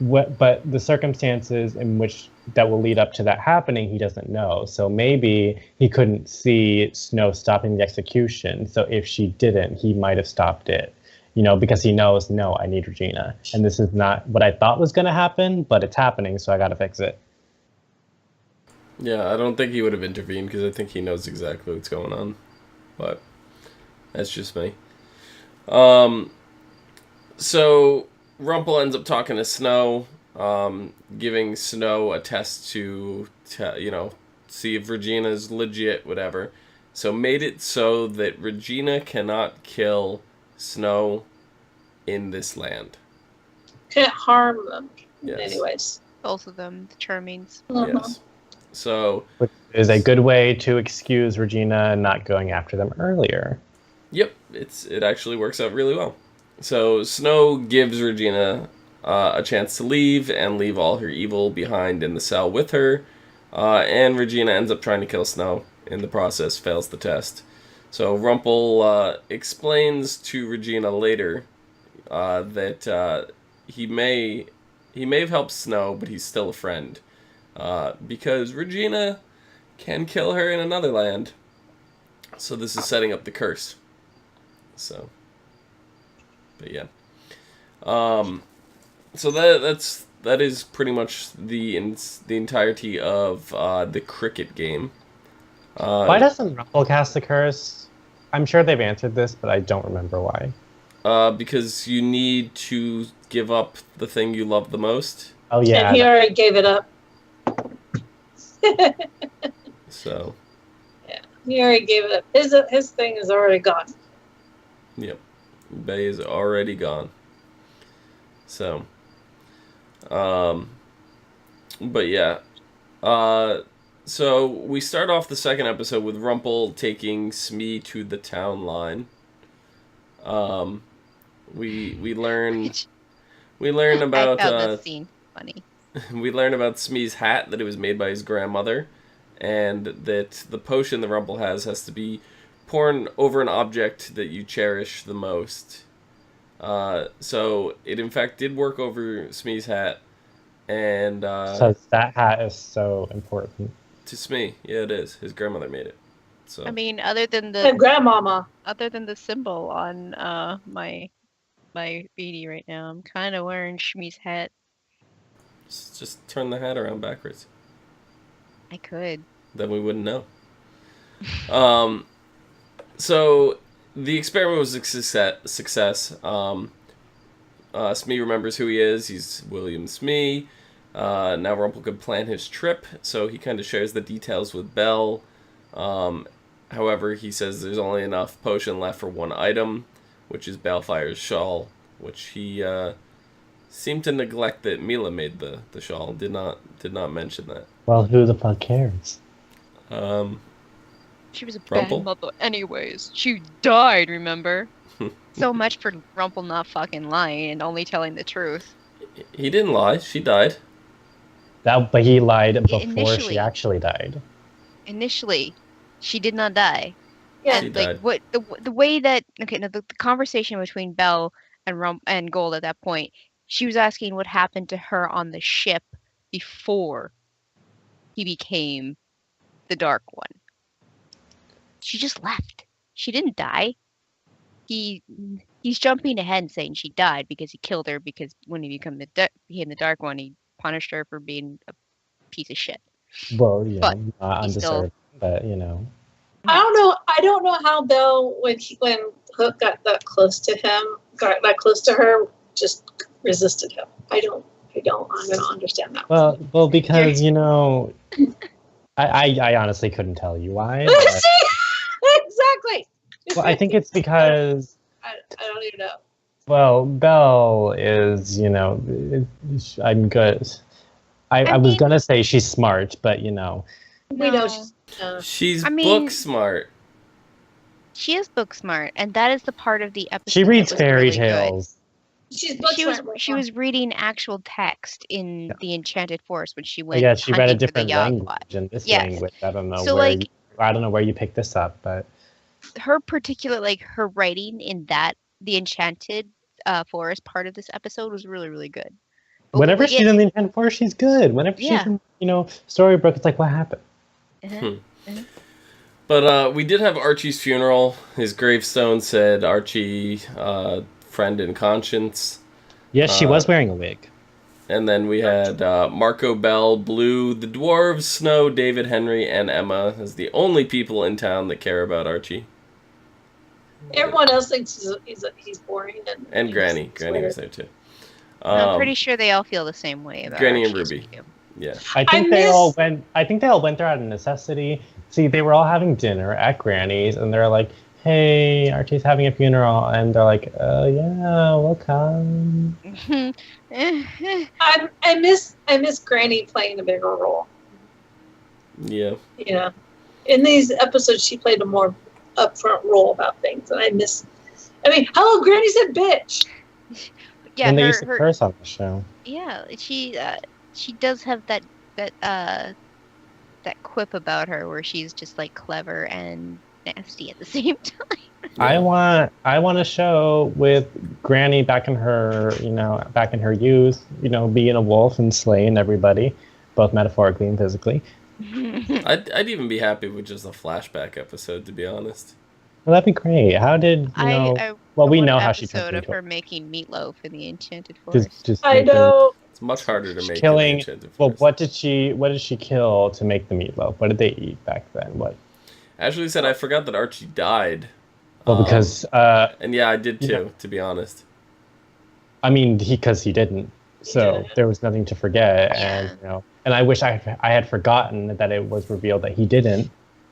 but the circumstances in which that will lead up to that happening, he doesn't know. So maybe he couldn't see Snow stopping the execution. So if she didn't, he might have stopped it, because he knows, no, I need Regina. And this is not what I thought was going to happen, but it's happening, so I got to fix it. Yeah, I don't think he would have intervened, because I think he knows exactly what's going on. But that's just me. So Rumple ends up talking to Snow, giving Snow a test to see if Regina's legit, whatever. So made it so that Regina cannot kill Snow in this land. Can't harm them yes. in any ways. Both of them, the Charmings. Mm-hmm. Yes. So which is a good way to excuse Regina not going after them earlier. Yep, it actually works out really well. So Snow gives Regina a chance to leave and leave all her evil behind in the cell with her. And Regina ends up trying to kill Snow. In the process, fails the test. So Rumple explains to Regina later that he may have helped Snow, but he's still a friend. Because Regina can kill her in another land. So this is setting up the curse. So, but yeah. So that is pretty much the entirety of the cricket game. Why doesn't Rumple cast the curse? I'm sure they've answered this, but I don't remember why. Because you need to give up the thing you love the most. Oh yeah. And he already gave it up. So. Yeah, he already gave it up. His thing is already gone. Yep. Bay is already gone. So. But yeah. So we start off the second episode with Rumple taking Smee to the town line. We learn about I found this scene funny. We learn about Smee's hat, that it was made by his grandmother, and that the potion the Rumple has to be poured over an object that you cherish the most. So it in fact did work over Smee's hat, and so that hat is so important to Smee. Yeah, it is. His grandmother made it. So I mean, other than the grandmama, other than the symbol on my beanie right now, I'm kind of wearing Shmi's hat. Just turn the hat around backwards. I could. Then we wouldn't know. So the experiment was a success. Smee remembers who he is. He's William Smee. Now Rumple can plan his trip, so he kind of shares the details with Belle. However, he says there's only enough potion left for one item, which is Balefire's shawl, which he seemed to neglect that Mila made the shawl. Did not mention that. Well, who the fuck cares? She was a Rumple? bad mother anyways. She died, remember? So much for Rumple not fucking lying and only telling the truth. He didn't lie. She died. But he lied before Initially. she actually died. Initially, she did not die. Yeah. She And like died. what the way that the conversation between Belle and Gold at that point, she was asking what happened to her on the ship before he became the Dark One. She just left. She didn't die. He's jumping ahead and saying she died because he killed her because when he became the Dark One, he punished her for being a piece of shit. Well, yeah, But not he still- undeserved, but you know. I don't know how Belle, when Hook got that close to her, just resisted him. I don't understand that. Well, because you know, I honestly couldn't tell you why. But, Exactly. well, I think it's because. I don't even know. Well, Belle is, you know, I'm good. I was gonna say she's smart, but you know. We know No. she's. She's I mean- book smart. She is book smart, and that is the part of the episode. She reads that was fairy really good. tales. She's book smart. She was reading actual text in the Enchanted Forest when she went. Yeah, she read a hunting for the different Yawgmoth. language in this Yes. language. I don't know So, where. like- I don't know where you picked this up, but Her particular, like her writing in the Enchanted Forest part of this episode was really, really good. But whenever when we she's in the Enchanted Forest, she's good. Whenever Yeah. she's in, you know, Storybrooke, it's like, what happened? But we did have Archie's funeral. His gravestone said Archie, friend and conscience. Yes, she was wearing a wig. And then we had Marco, Bell, Blue, the dwarves, Snow, David, Henry, and Emma as the only people in town that care about Archie. Everyone else thinks he's boring. And Granny. Granny was there too. I'm pretty sure they all feel the same way about Granny and Archie's Ruby. view. Yeah. I think I they miss- all went. I think they all went there out of necessity. See, they were all having dinner at Granny's, and they're like, "Hey, Archie's having a funeral," and they're like, yeah, we'll come." I miss Granny playing a bigger role. Yeah. You know, in these episodes, she played a more upfront role about things, and I mean, hello, Granny said, "Bitch." Yeah, And they used to curse on the show. Yeah, she does have that quip about her where she's just like clever and nasty at the same time. Yeah. I want a show with Granny back in her, back in her youth, being a wolf and slaying everybody, both metaphorically and physically. I'd even be happy with just a flashback episode, to be honest. Well, that'd be great. How did we know how she turned episode of into her making meatloaf in the Enchanted Forest. just I know. It's much harder to make killing. in the Enchanted Well, Forest. what did she kill to make the meatloaf? What did they eat back then? What? Ashley said I forgot that Archie died. Well, because and yeah, I did too, to be honest. I mean, because he didn't. So there was nothing to forget, and and I wish I had forgotten that it was revealed that he didn't.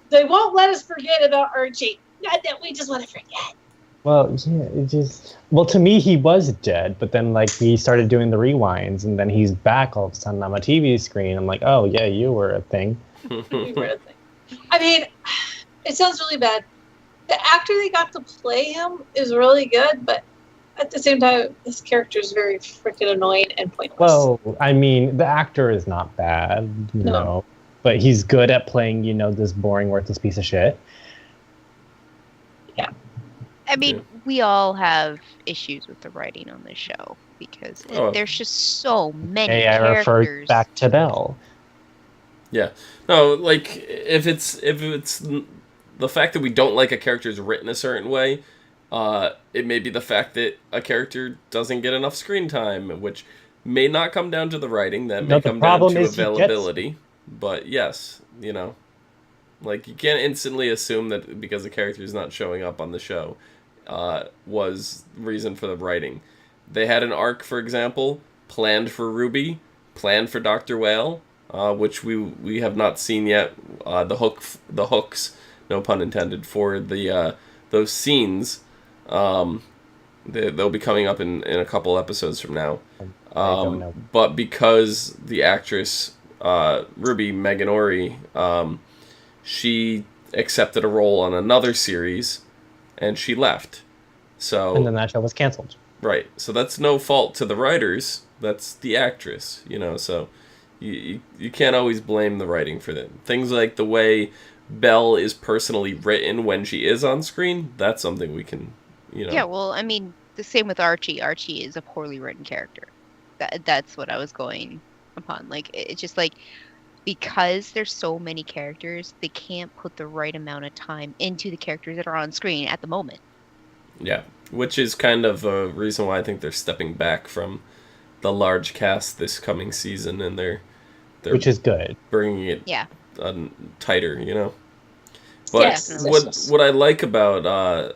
They won't let us forget about Archie. Not that we just want to forget. Well, yeah, to me he was dead, but then like we started doing the rewinds, and then he's back all of a sudden on my TV screen. I'm like, oh yeah, you were a thing. You were a thing. I mean, it sounds really bad. The actor they got to play him is really good, but at the same time, his character is very freaking annoying and pointless. Well, I mean, the actor is not bad, but he's good at playing, this boring, worthless piece of shit. Yeah. I mean, we all have issues with the writing on this show because there's just so many characters. I referred back to Belle. Yeah. No, like if it's the fact that we don't like a character is written a certain way, it may be the fact that a character doesn't get enough screen time, which may not come down to the writing, that may come down to availability. But yes, like you can't instantly assume that because a character is not showing up on the show was reason for the writing. They had an arc, for example, planned for Ruby, planned for Dr. Whale, which we have not seen yet. The hooks, no pun intended, for the those scenes. They'll be coming up in a couple episodes from now. But because the actress Ruby Meganori, she accepted a role on another series, and she left. And then that show was canceled. Right. So that's no fault to the writers. That's the actress. So you can't always blame the writing for that. Things like the way Belle is personally written when she is on screen, that's something we can, Yeah, well, I mean, the same with Archie. Archie is a poorly written character. That's what I was going upon. Like, it's just like, because there's so many characters, they can't put the right amount of time into the characters that are on screen at the moment. Yeah, which is kind of a reason why I think they're stepping back from the large cast this coming season, and they're which is good, bringing it tighter, But yes, what I like about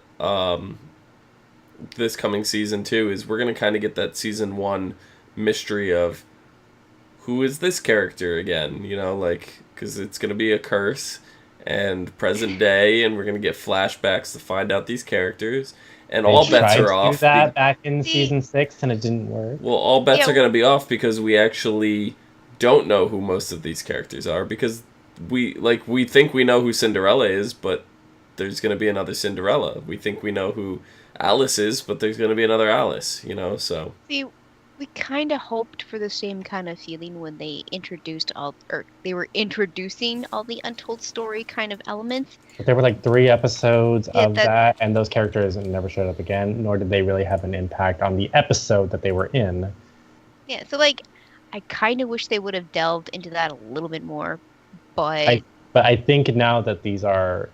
this coming season too is we're gonna kind of get that season 1 mystery of who is this character again, because it's gonna be a curse and present day, and we're gonna get flashbacks to find out these characters, and all bets are off. Do that back in season 6, and it didn't work. Well, all bets are gonna be off because we actually don't know who most of these characters are, because we think we know who Cinderella is, but there's going to be another Cinderella. We think we know who Alice is, but there's going to be another Alice, so. See, we kind of hoped for the same kind of feeling when they they were introducing all the Untold Story kind of elements. But there were like 3 episodes of that, and those characters never showed up again, nor did they really have an impact on the episode that they were in. Yeah, so like, I kind of wish they would have delved into that a little bit more, but I think now that these are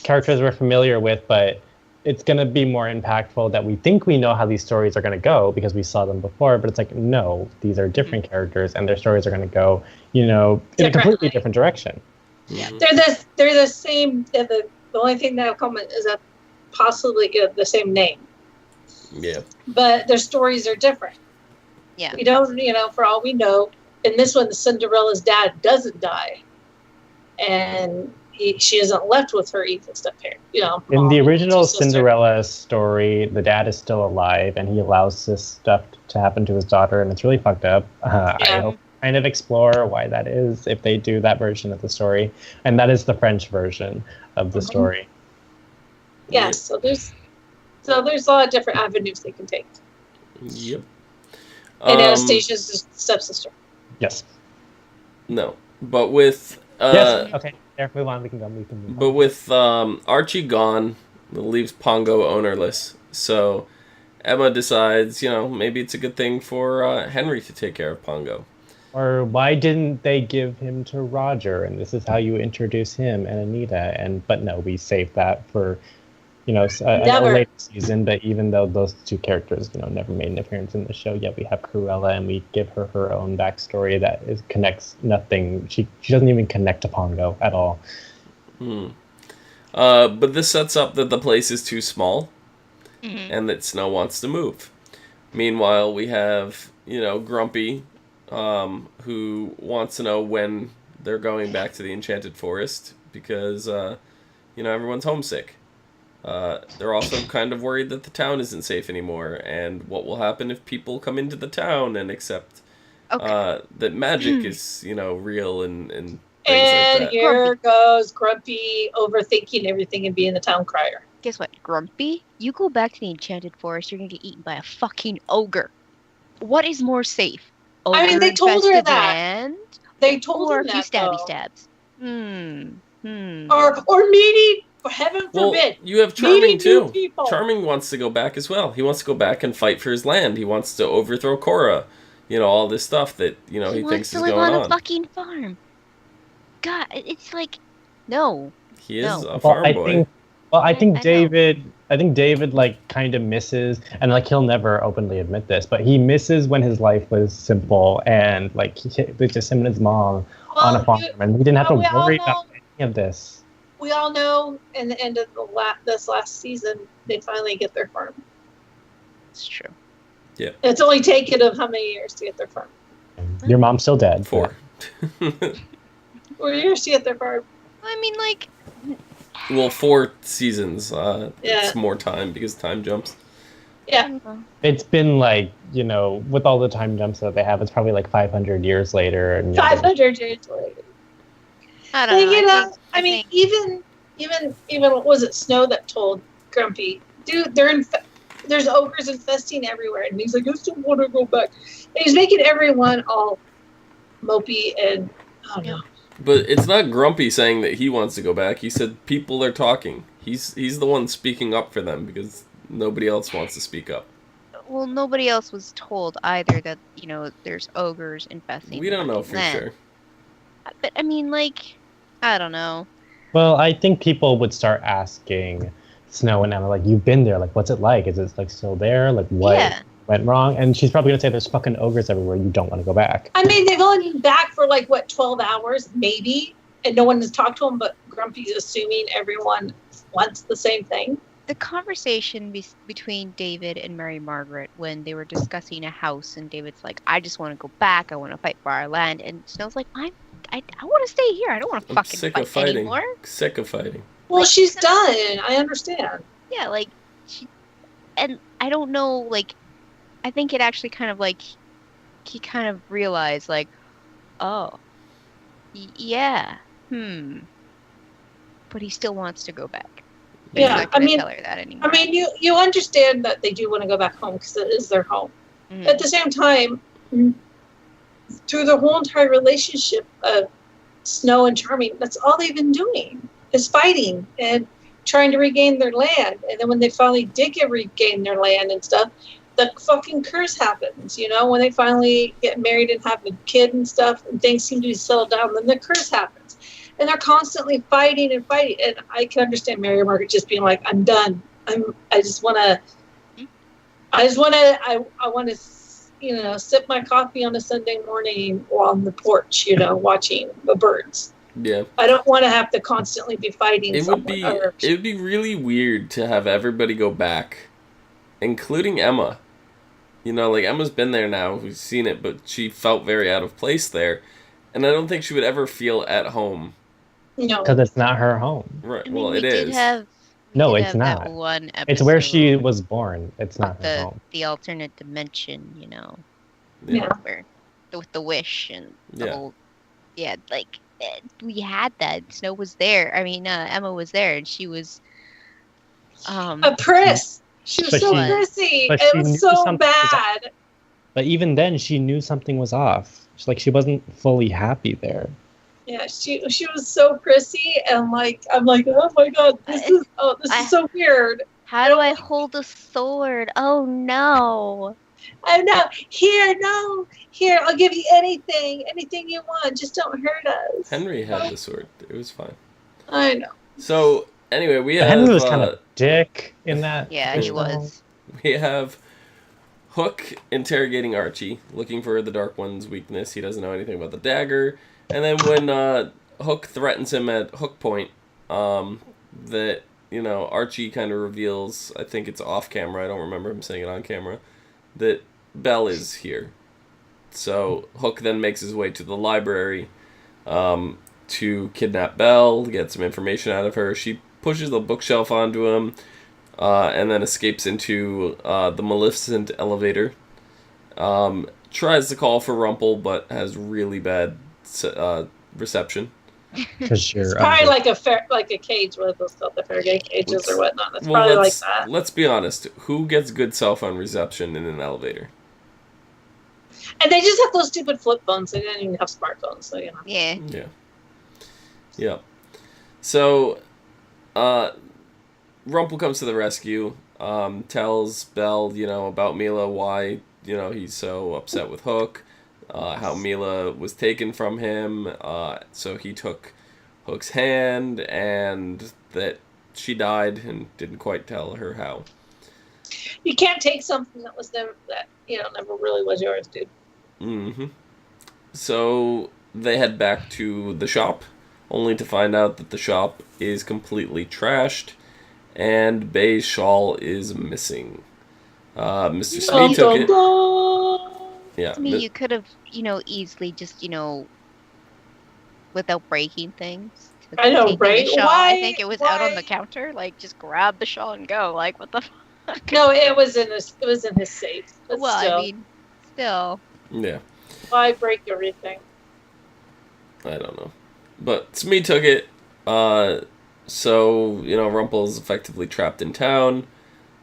characters we're familiar with, but it's going to be more impactful that we think we know how these stories are going to go because we saw them before, but it's like, no, these are different characters, and their stories are going to go, in a completely different direction. Yeah, they're the same. The only thing that will come is that possibly get the same name. Yeah, but their stories are different. Yeah. We don't, for all we know, in this one, Cinderella's dad doesn't die. And she isn't left with her evil step-parent, In the original Cinderella story, the dad is still alive, and he allows this stuff to happen to his daughter, and it's really fucked up. I hope kind of explore why that is, if they do that version of the story. And that is the French version of the story. Yeah, so there's a lot of different avenues they can take. Yep. And Anastasia's stepsister. Yes. No, but with yes. Okay. There. Move on. We can move But on. with Archie gone, it leaves Pongo ownerless. So Emma decides, maybe it's a good thing for Henry to take care of Pongo. Or why didn't they give him to Roger? And this is how you introduce him and Anita. But no, we saved that for, a later season. But even though those two characters, never made an appearance in the show, yet we have Cruella and we give her own backstory that connects nothing. She doesn't even connect to Pongo at all. But this sets up that the place is too small, and that Snow wants to move. Meanwhile, we have, Grumpy, who wants to know when they're going back to the Enchanted Forest, because, everyone's homesick. They're also kind of worried that the town isn't safe anymore, and what will happen if people come into the town and accept that magic is, real and things and like that. Here goes Grumpy overthinking everything and being the town crier. Guess what, Grumpy? You go back to the Enchanted Forest, you're gonna get eaten by a fucking ogre. What is more safe? Ogre they told her that. Land, they told her a few that, stabs. Or meeting, for heaven forbid. You have Charming too. People. Charming wants to go back as well. He wants to go back and fight for his land. He wants to overthrow Korra. All this stuff that he thinks is going on. He wants to live on a fucking farm. God, it's like, no. He is a farm boy. I think David like kind of misses, and like he'll never openly admit this, but he misses when his life was simple and like with just him and his mom on a farm, and we didn't have to worry about any of this. We all know in the end of this last season, they finally get their farm. It's true. Yeah. It's only taken them how many years to get their farm? Your mom's still dead. 4. 4 years to get their farm. I mean, like... Well, 4 seasons. It's more time because time jumps. Yeah. It's been like, with all the time jumps that they have, it's probably like 500 years later. And 500 years later. I don't know. I mean, even was it Snow that told Grumpy, dude, there's ogres infesting everywhere, and he's like, I still want to go back. And he's making everyone all mopey and I don't know. But it's not Grumpy saying that he wants to go back. He said people are talking. He's the one speaking up for them because nobody else wants to speak up. Well, nobody else was told either that, there's ogres infesting. We don't know for sure. But I mean, like, I don't know. Well, I think people would start asking Snow and Emma, like, you've been there, like, what's it like? Is it like still there? Like, what went wrong? And she's probably gonna say there's fucking ogres everywhere. You don't want to go back. I mean, they've only been back for 12 hours, maybe, and no one has talked to them. But Grumpy's assuming everyone wants the same thing. The conversation between David and Mary Margaret when they were discussing a house, and David's like, I just want to go back. I want to fight for our land. And Snow's like, I want to stay here. I don't want to fucking fight anymore. Sick of fighting. Well, she's done. I understand. Yeah, and I don't know, I think it actually kind of he kind of realized oh, yeah, but he still wants to go back. But he's not gonna tell her that anymore. I mean, you understand that they do want to go back home because it is their home. Mm-hmm. At the same time, through the whole entire relationship of Snow and Charming, that's all they've been doing is fighting and trying to regain their land. And then when they finally did regain their land and stuff, the fucking curse happens, when they finally get married and have a kid and stuff, and things seem to be settled down, then the curse happens. And they're constantly fighting and fighting. And I can understand Mary Margaret just being like, I'm done. I want to, sip my coffee on a Sunday morning while on the porch, watching the birds. Yeah. I don't want to have to constantly be fighting. It would be really weird to have everybody go back, including Emma. Emma's been there now. We've seen it, but she felt very out of place there. And I don't think she would ever feel at home. No. Because it's not her home. Right. I mean, well, it is. No, it's not. That one it's where she was born. It's not her home. The alternate dimension, Yeah. Where, with the wish and the Yeah. whole... Yeah, we had that. Snow was there. I mean, Emma was there, and she was... a priest. She was But so she- prissy. but It she knew was so something was bad. But even then, she knew something was off. She wasn't fully happy there. Yeah, she was so prissy, and like I'm like, oh my god, this is so weird. How do I hold a sword? Oh no. I know. Here, I'll give you anything you want. Just don't hurt us. Henry had the sword. It was fine. I know. So anyway, we But have Henry was kind of a dick in that. Yeah, he show. was. we have Hook interrogating Archie, looking for the Dark One's weakness. He doesn't know anything about the dagger. And then when Hook threatens him at Hook Point, that, Archie kind of reveals, I think it's off camera, I don't remember him saying it on camera, that Belle is here. So Hook then makes his way to the library to kidnap Belle, get some information out of her. She pushes the bookshelf onto him, and then escapes into the Maleficent elevator. Tries to call for Rumple, but has really bad reception. Because It's probably like a cage, what are those called, the Faraday cages or whatnot. It's probably like that. Let's be honest. Who gets good cell phone reception in an elevator? And they just have those stupid flip phones. They didn't even have smartphones, so Yeah. Yeah. So, Rumple comes to the rescue. Tells Belle, about Mila, why, he's so upset with Hook. How Mila was taken from him, so he took Hook's hand, and that she died and didn't quite tell her how. You can't take something that was never really was yours, dude. Mm-hmm. So they head back to the shop, only to find out that the shop is completely trashed, and Bay's shawl is missing. Mr. Smee took it. Yeah. To me, you could have, easily just, without breaking things. I know, taken the right? shawl. Why- I think it was out on why- the counter. Like, just grab the shawl and go. Like, what the fuck? No, it was in his safe. But Well, still, I mean, still. Yeah. why break everything? I don't know. But Smee took it. So, Rumple is effectively trapped in town.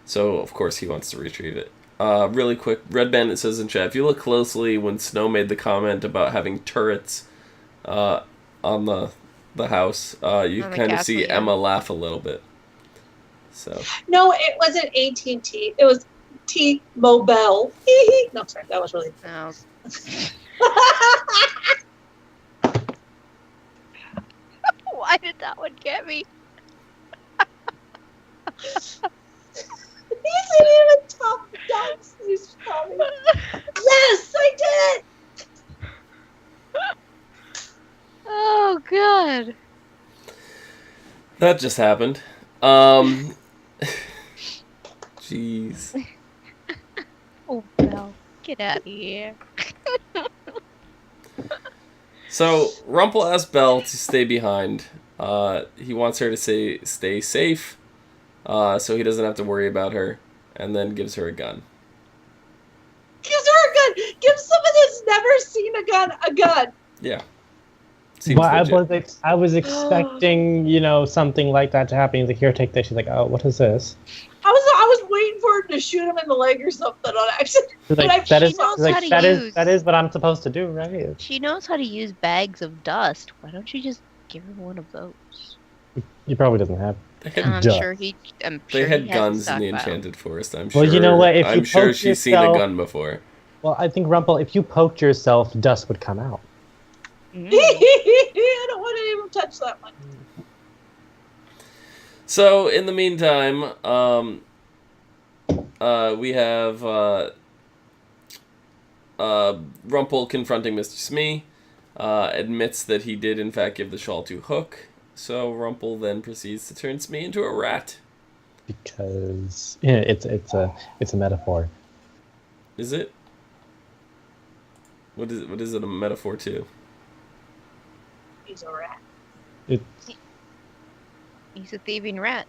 So, of course, he wants to retrieve it. Really quick, Red Bandit says in chat, if you look closely when Snow made the comment about having turrets on the house, you On the kind of castle, see yeah. Emma laugh a little bit. So, No, it wasn't AT&T. It was T-Mobile. No, sorry, that was really. No. Why did that one get me? He didn't even talk ducks. He's funny. Yes, I did it. Oh, God. that just happened. Jeez. Oh, Belle. Get out of here. So, Rumple asks Belle to stay behind. He wants her to stay safe, so he doesn't have to worry about her, and then gives her a gun. Gives her a gun. Give someone that's never seen a gun. Yeah. Seems Well, legit. I was expecting, something like that to happen. He's like, here, take this. She's like, oh, what is this? I was waiting for him to shoot him in the leg or something on accident. She's But like, that is, knows she's like, how to that use- is that is what I'm supposed to do, right? She knows how to use bags of dust. Why don't you just give her one of those? He probably doesn't have. They had, I'm Duh. sure he. I'm they sure had he has guns in the stockpile. Enchanted Forest, I'm Well, sure. you know what, if you I'm sure poke she's seen a yourself- gun before. Well, I think Rumple, if you poked yourself, dust would come out. Mm. I don't want to even touch that one. So, in the meantime, we have Rumple confronting Mr. Smee, admits that he did in fact give the shawl to Hook, so Rumple then proceeds to turn Smee into a rat. Because it's a metaphor. Is it? What is it a metaphor to? He's a rat. It's He's a thieving rat.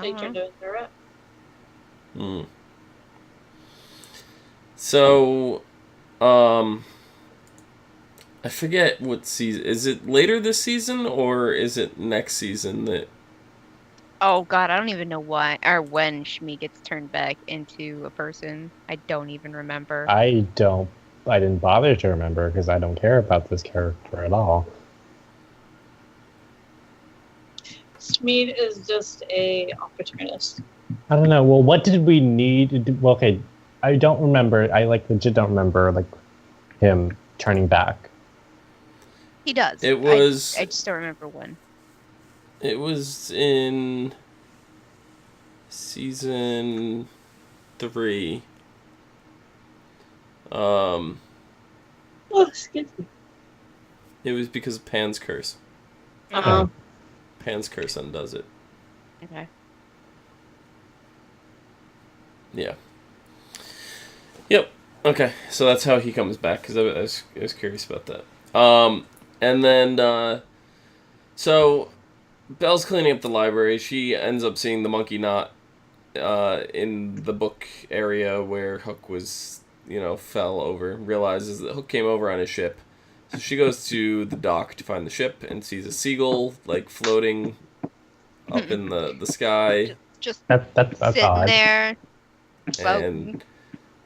They turned into a rat. Hmm. So, I forget what season. Is it later this season or is it next season that Oh God, I don't even know why or when Shmi gets turned back into a person. I don't even remember. I didn't bother to remember because I don't care about this character at all. Smeed is just a opportunist. I don't know. Well, what did we need to do? Well, okay, I don't remember. I legit don't remember him turning back. He does. It was. I just don't remember when. It was in season 3. Oh, excuse me. It was because of Pan's curse. Uh-huh. Pan's curse undoes it. Okay. Yeah. Yep. Okay. So that's how he comes back, because I was curious about that. And then so Belle's cleaning up the library. She ends up seeing the monkey knot in the book area where Hook was, fell over. Realizes that Hook came over on his ship. So she goes to the dock to find the ship and sees a seagull floating up in the sky. Just That's sitting odd. there. And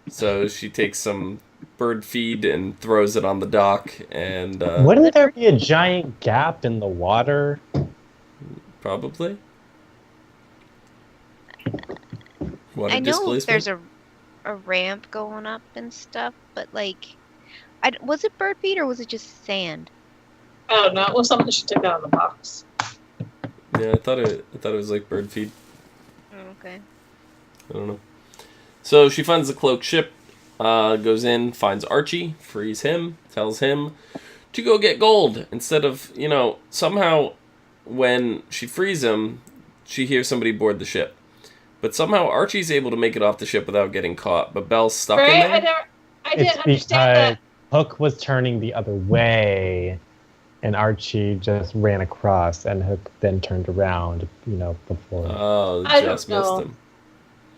so she takes some bird feed and throws it on the dock. And Wouldn't there be a giant gap in the water? probably. What, I know displacement? there's a ramp going up and stuff, but was it bird feed or was it just sand? Oh no, it was something she took out of the box. Yeah, I thought it was like bird feed. Oh, okay. I don't know. So she finds the cloaked ship, goes in, finds Archie, frees him, tells him to go get gold. Instead of, somehow when she frees him, she hears somebody board the ship. But somehow Archie's able to make it off the ship without getting caught, but Belle's stuck in there. I didn't understand that. Hook was turning the other way, and Archie just ran across, and Hook then turned around, before. Oh, I just don't know. missed him.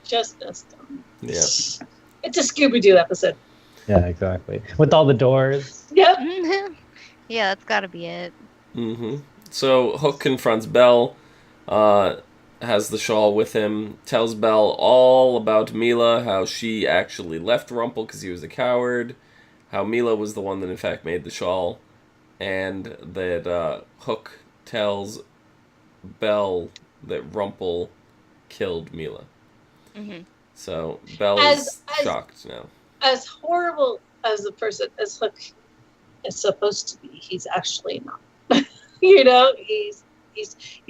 Just missed him. Yeah. It's a Scooby-Doo episode. Yeah, exactly. With all the doors. Yep. Yeah, that's gotta be it. Mm-hmm. So Hook confronts Belle, has the shawl with him, tells Belle all about Mila, how she actually left Rumple because he was a coward, how Mila was the one that in fact made the shawl, and that Hook tells Belle that Rumple killed Mila. Mm-hmm. So Belle is shocked now. As horrible as the person as Hook is supposed to be, he's actually not. He's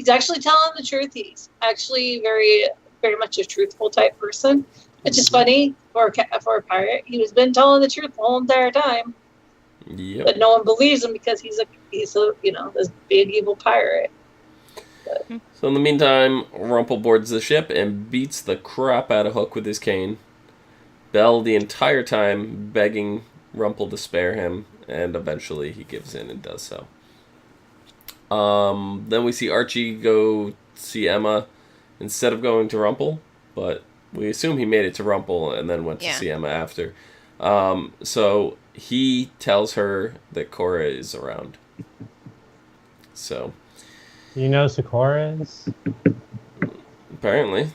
actually telling the truth. He's actually very, very much a truthful type person, which is funny for a pirate. He's been telling the truth the whole entire time. Yep. But no one believes him because he's a this big evil pirate. But. So in the meantime, Rumple boards the ship and beats the crap out of Hook with his cane. Belle the entire time begging Rumple to spare him, and eventually he gives in and does so. Then we see Archie go see Emma instead of going to Rumple, but we assume he made it to Rumple and then went to see Emma after. So he tells her that Cora is around. So. You know Sakura is? Apparently.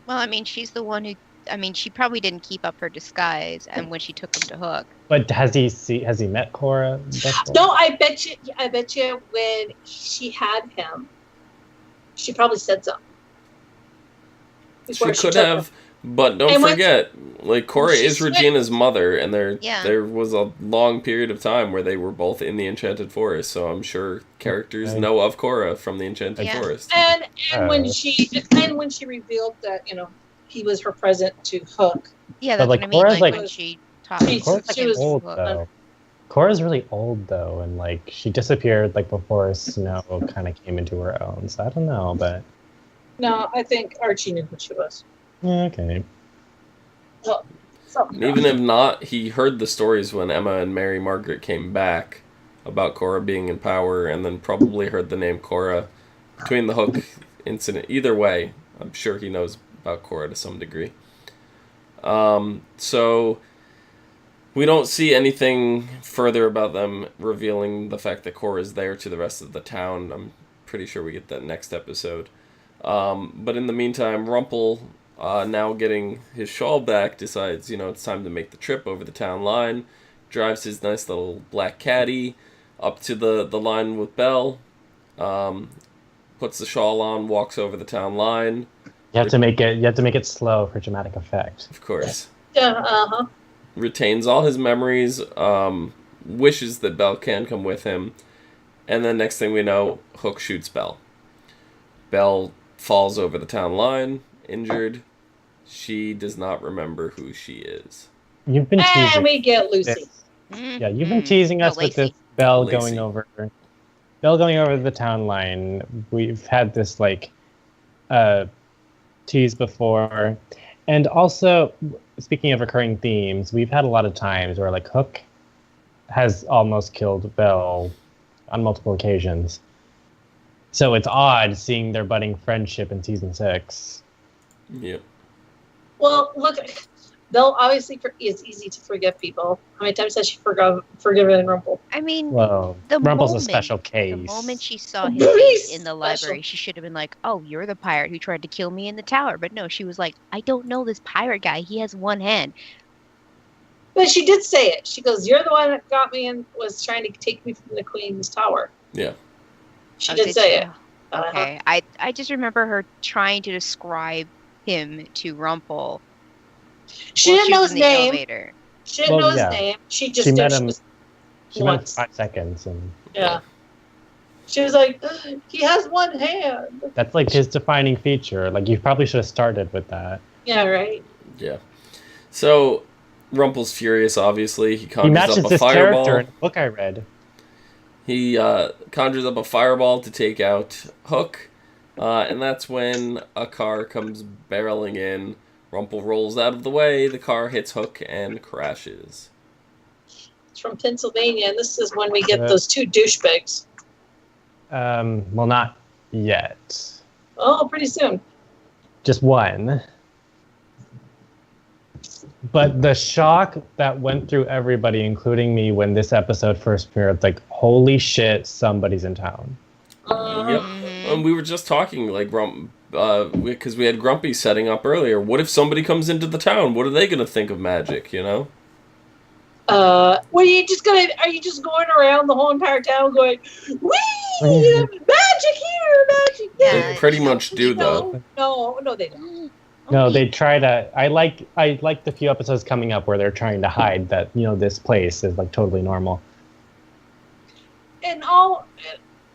Well, I mean, she's the one who. I mean, she probably didn't keep up her disguise, and when she took him to Hook. But has he met Cora? No, I bet you when she had him, she probably said something. She could have, but don't forget, Cora is Regina's mother, and there was a long period of time where they were both in the Enchanted Forest, so I'm sure characters know of Cora from the Enchanted Forest. And when she revealed that, he was her present to Hook. Yeah, that's what I mean. Cora's when she talked. She was old, though. Cora's really old, though, and she disappeared before Snow kind of came into her own. So I don't know, but no, I think Archie knew who she was. Yeah, okay. Well, even if not, he heard the stories when Emma and Mary Margaret came back about Cora being in power, and then probably heard the name Cora between the Hook incident. Either way, I'm sure he knows about Cora to some degree. So we don't see anything further about them revealing the fact that Cora is there to the rest of the town. I'm pretty sure we get that next episode. But in the meantime, Rumpel, now getting his shawl back, decides, it's time to make the trip over the town line. Drives his nice little black caddy up to the line with Belle. Puts the shawl on, walks over the town line. You have to make it slow for dramatic effect. Of course. Yeah, Retains all his memories, wishes that Belle can come with him, and then next thing we know, Hook shoots Belle. Belle falls over the town line, injured. She does not remember who she is. You've been teasing. And we get Lucy. Yeah, you've been teasing us with this Belle Lacey. going over the town line. We've had this tease before. And also, speaking of recurring themes, we've had a lot of times where Hook has almost killed Belle on multiple occasions. So it's odd seeing their budding friendship in season 6. Yep. Well, look, Belle obviously is easy to forget people. How many times has she forgiven Rumple? I mean, Well, Rumple's a special case. The moment she saw his face in the library, she should have been like, "Oh, you're the pirate who tried to kill me in the tower." But no, she was like, "I don't know this pirate guy. He has one hand." But she did say it. She goes, "You're the one that got me and was trying to take me from the Queen's tower." Yeah. She did say it. Okay, I just remember her trying to describe him to Rumple. She didn't know his name. Elevator. She didn't know his name. She just met did. him. She met him 5 seconds, and yeah. She was like, "He has one hand." that's his defining feature. You probably should have started with that. Yeah, right. Yeah. So Rumple's furious. Obviously, he He conjures matches up a this fireball. character in the book I read. He conjures up a fireball to take out Hook, and that's when a car comes barreling in. Rumple rolls out of the way, the car hits Hook and crashes. It's from Pennsylvania, and this is when we get those 2 douchebags. Well, not yet. Oh, pretty soon. Just one. But the shock that went through everybody, including me, when this episode first premiered, holy shit, somebody's in town. Yep. And we were just talking, because we had Grumpy setting up earlier. What if somebody comes into the town? What are they going to think of magic, What are you just going to... Are you just going around the whole entire town going, "Whee! Magic here, magic there"? They pretty much do, though. No, they don't. No, they try to... I like the few episodes coming up where they're trying to hide that, this place is, totally normal.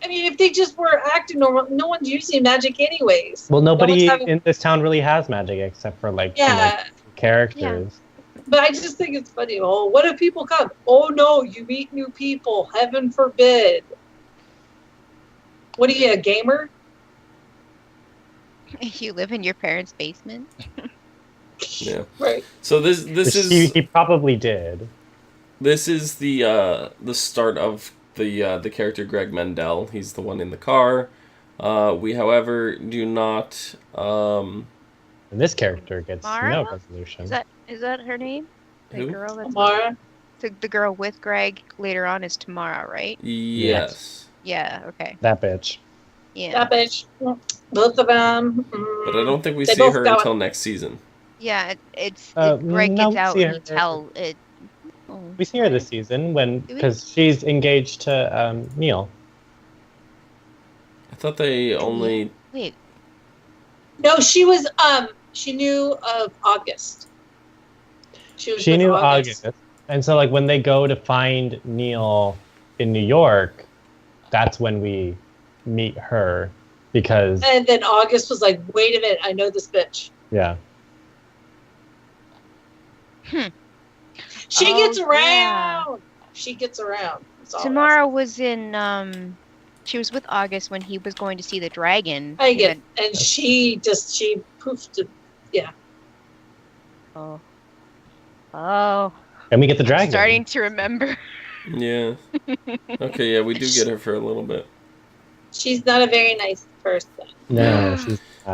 And if they just were acting normal, no one's using magic anyways. Well, nobody in this town really has magic except for characters. Yeah. But I just think it's funny. Oh, what if people come? Oh no, you meet new people. Heaven forbid. What are you, a gamer? You live in your parents' basement? Yeah. Right. So this is... He probably did. This is the start of the character Greg Mendel. He's the one in the car. We, however, do not... And this character gets no resolution. Is that her name? The Who? girl that's Tamara. the girl with Greg later on is Tamara, right? Yes. Yeah, okay. That bitch. Yeah. That bitch. Both of them. But I don't think we They see both her got until next season. Yeah, no, Greg gets we out see and her. he tell it. Oh. We see her this season we? because she's engaged to Neil. I thought they only... Wait. No, she was. She knew of August. She knew August. And so, when they go to find Neil in New York, that's when we meet her because... And then August was like, "Wait a minute, I know this bitch." Yeah. She gets around. Yeah. She gets around. Tamara was in. She was with August when he was going to see the dragon. I get it. And she poofed it. Yeah. Oh. Oh. And we get the dragon. Starting to remember. Yeah. Okay, yeah, we do get her for a little bit. She's not a very nice person. No,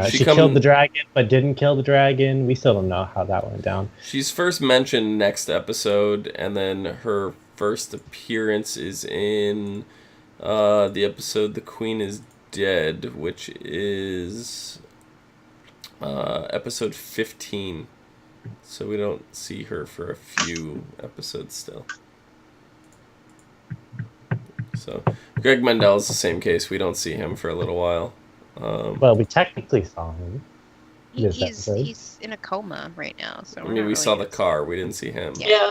she killed the dragon, but didn't kill the dragon. We still don't know how that went down. She's first mentioned next episode, and then her first appearance is in the episode "The Queen is Dead," which is episode 15. So we don't see her for a few episodes still. So Greg Mendel is the same case. We don't see him for a little while. Well, we technically saw him. He's in a coma right now. So I mean, we saw the car. We didn't see him. Yeah.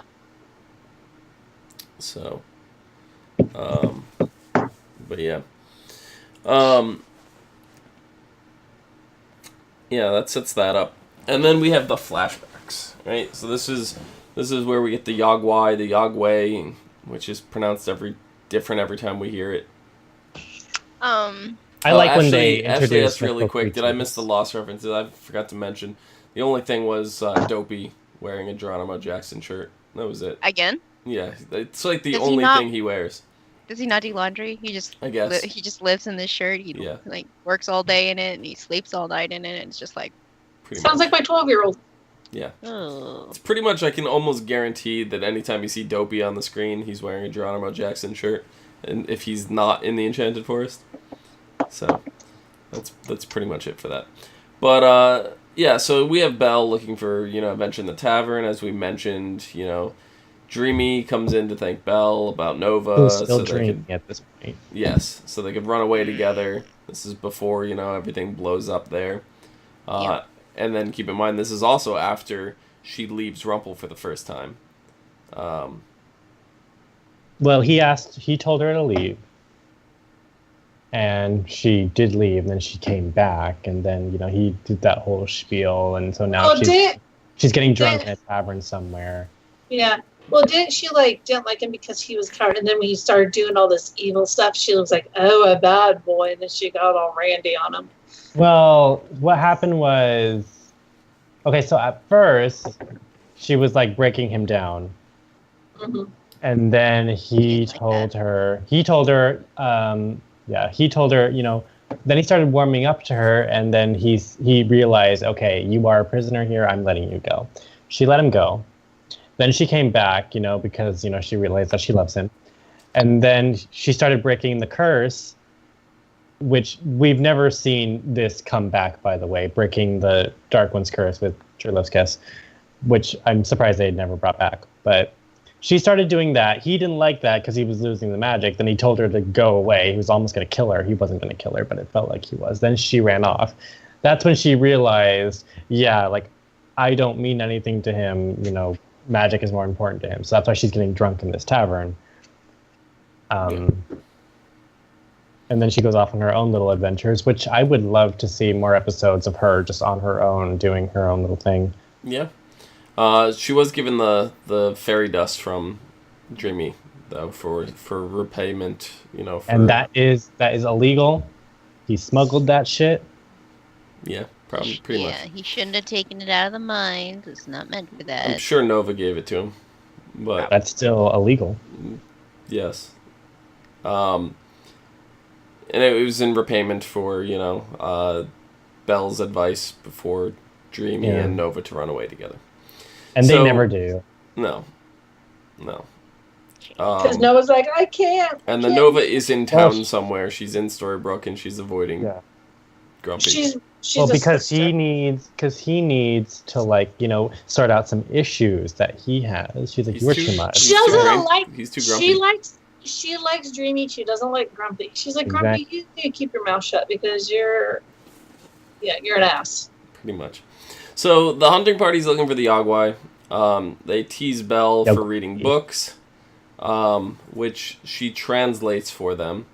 So, but yeah. Yeah, that sets that up. And then we have the flashbacks, right? So this is where we get the Yagwai, the Yagway, which is pronounced different every time we hear it. I like when they introduce. Actually, that's really quick. Did I miss the Lost references? I forgot to mention. The only thing was Dopey wearing a Geronimo Jackson shirt. That was it. Again? Yeah, it's like the only thing he wears. Does he not do laundry? I guess. He just lives in this shirt. He like works all day in it and he sleeps all night in it. And it's just like sounds like my 12-year-old. Yeah. It's pretty much, I can almost guarantee that anytime you see Dopey on the screen, he's wearing a Geronimo Jackson shirt, and if he's not in the Enchanted Forest. So that's pretty much it for that. But yeah, so we have Belle looking for, adventure in the tavern, as we mentioned. Dreamy comes in to thank Belle about Nova. Who's still dreaming at this point. Yes, so they could run away together. This is before, everything blows up there. And then keep in mind, this is also after she leaves Rumple for the first time. Well, he told her to leave. And she did leave, and then she came back, and then, he did that whole spiel, and so now she's getting drunk in a tavern somewhere. Yeah. Well, didn't like him because he was coward, and then when he started doing all this evil stuff, she was like, oh, a bad boy, and then she got all randy on him. Well, what happened was, okay, so at first, she was like breaking him down. Mm-hmm. And then he told her, then he started warming up to her, and then he realized, okay, you are a prisoner here, I'm letting you go. She let him go. Then she came back, because, she realized that she loves him. And then she started breaking the curse, which we've never seen this come back, by the way, breaking the Dark One's curse with Cherlovskis, which I'm surprised they never brought back. But she started doing that. He didn't like that because he was losing the magic. Then he told her to go away. He was almost going to kill her. He wasn't going to kill her, but it felt like he was. Then she ran off. That's when she realized, I don't mean anything to him. Magic is more important to him. So that's why she's getting drunk in this tavern. And then she goes off on her own little adventures, which I would love to see more episodes of her just on her own, doing her own little thing. Yeah. She was given the fairy dust from Dreamy, though, for repayment, And that is illegal. He smuggled that shit. Yeah, probably, pretty much. Yeah, he shouldn't have taken it out of the mines. It's not meant for that. I'm sure Nova gave it to him, but that's still illegal. Yes. And it was in repayment for, Belle's advice before Dreamy and Nova to run away together. And they never do. No. Because Nova's like, I can't. And the Nova is in town somewhere. She's in Storybrooke, and she's avoiding Grumpy. She's because he needs to sort out some issues that he has. She's like, you're too much. She doesn't like. He's too grumpy. She likes Dreamy. She doesn't like Grumpy. She's like, Grumpy, you need to keep your mouth shut because you're an ass. Pretty much. So the hunting party's looking for the Yagwai. They tease Belle for reading books, which she translates for them.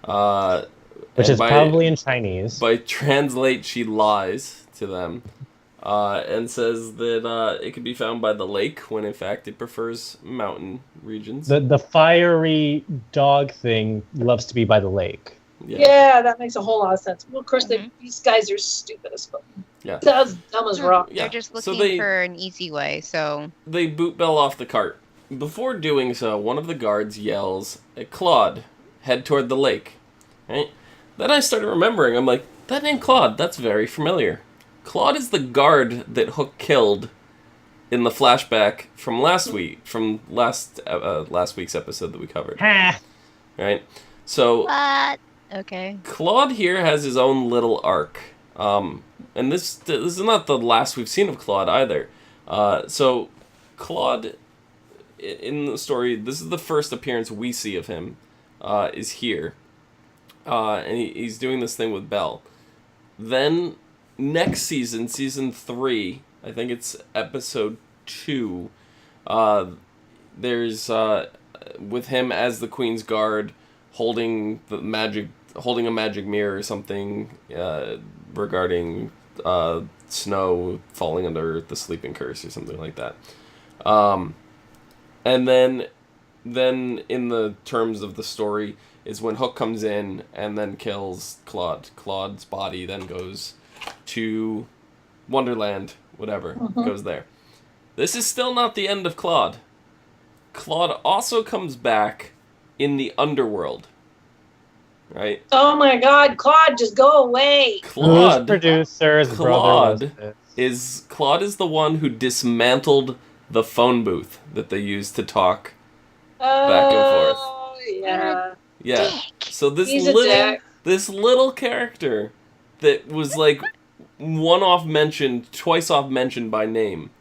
Which is probably in Chinese. By translate, she lies to them and says that it can be found by the lake when, in fact, it prefers mountain regions. The fiery dog thing loves to be by the lake. Yeah, that makes a whole lot of sense. Well, of course, these guys are stupid as fuck. Yeah. That's dumb as rock. They're just looking for an easy way, so... They boot Belle off the cart. Before doing so, one of the guards yells at Claude, head toward the lake. Right? Then I started remembering, I'm like, that name Claude, that's very familiar. Claude is the guard that Hook killed in the flashback from last week's episode that we covered. Right? So... What? Okay. Claude here has his own little arc. And this is not the last we've seen of Claude either. So Claude, in the story, this is the first appearance we see of him, is here. And he's doing this thing with Belle. Then, next season, season 3, I think it's episode 2, there's, with him as the Queen's Guard, holding a magic mirror or something, regarding, Snow falling under the sleeping curse or something like that. And then in the terms of the story is when Hook comes in and then kills Claude. Claude's body then goes to Wonderland, whatever, goes there. This is still not the end of Claude. Claude also comes back in the underworld. Right? Oh my God, Claude, just go away. Claude, producer's brother Claude is the one who dismantled the phone booth that they used to talk back and forth. Oh, yeah. Yeah. So this little character that was like twice off mentioned by name,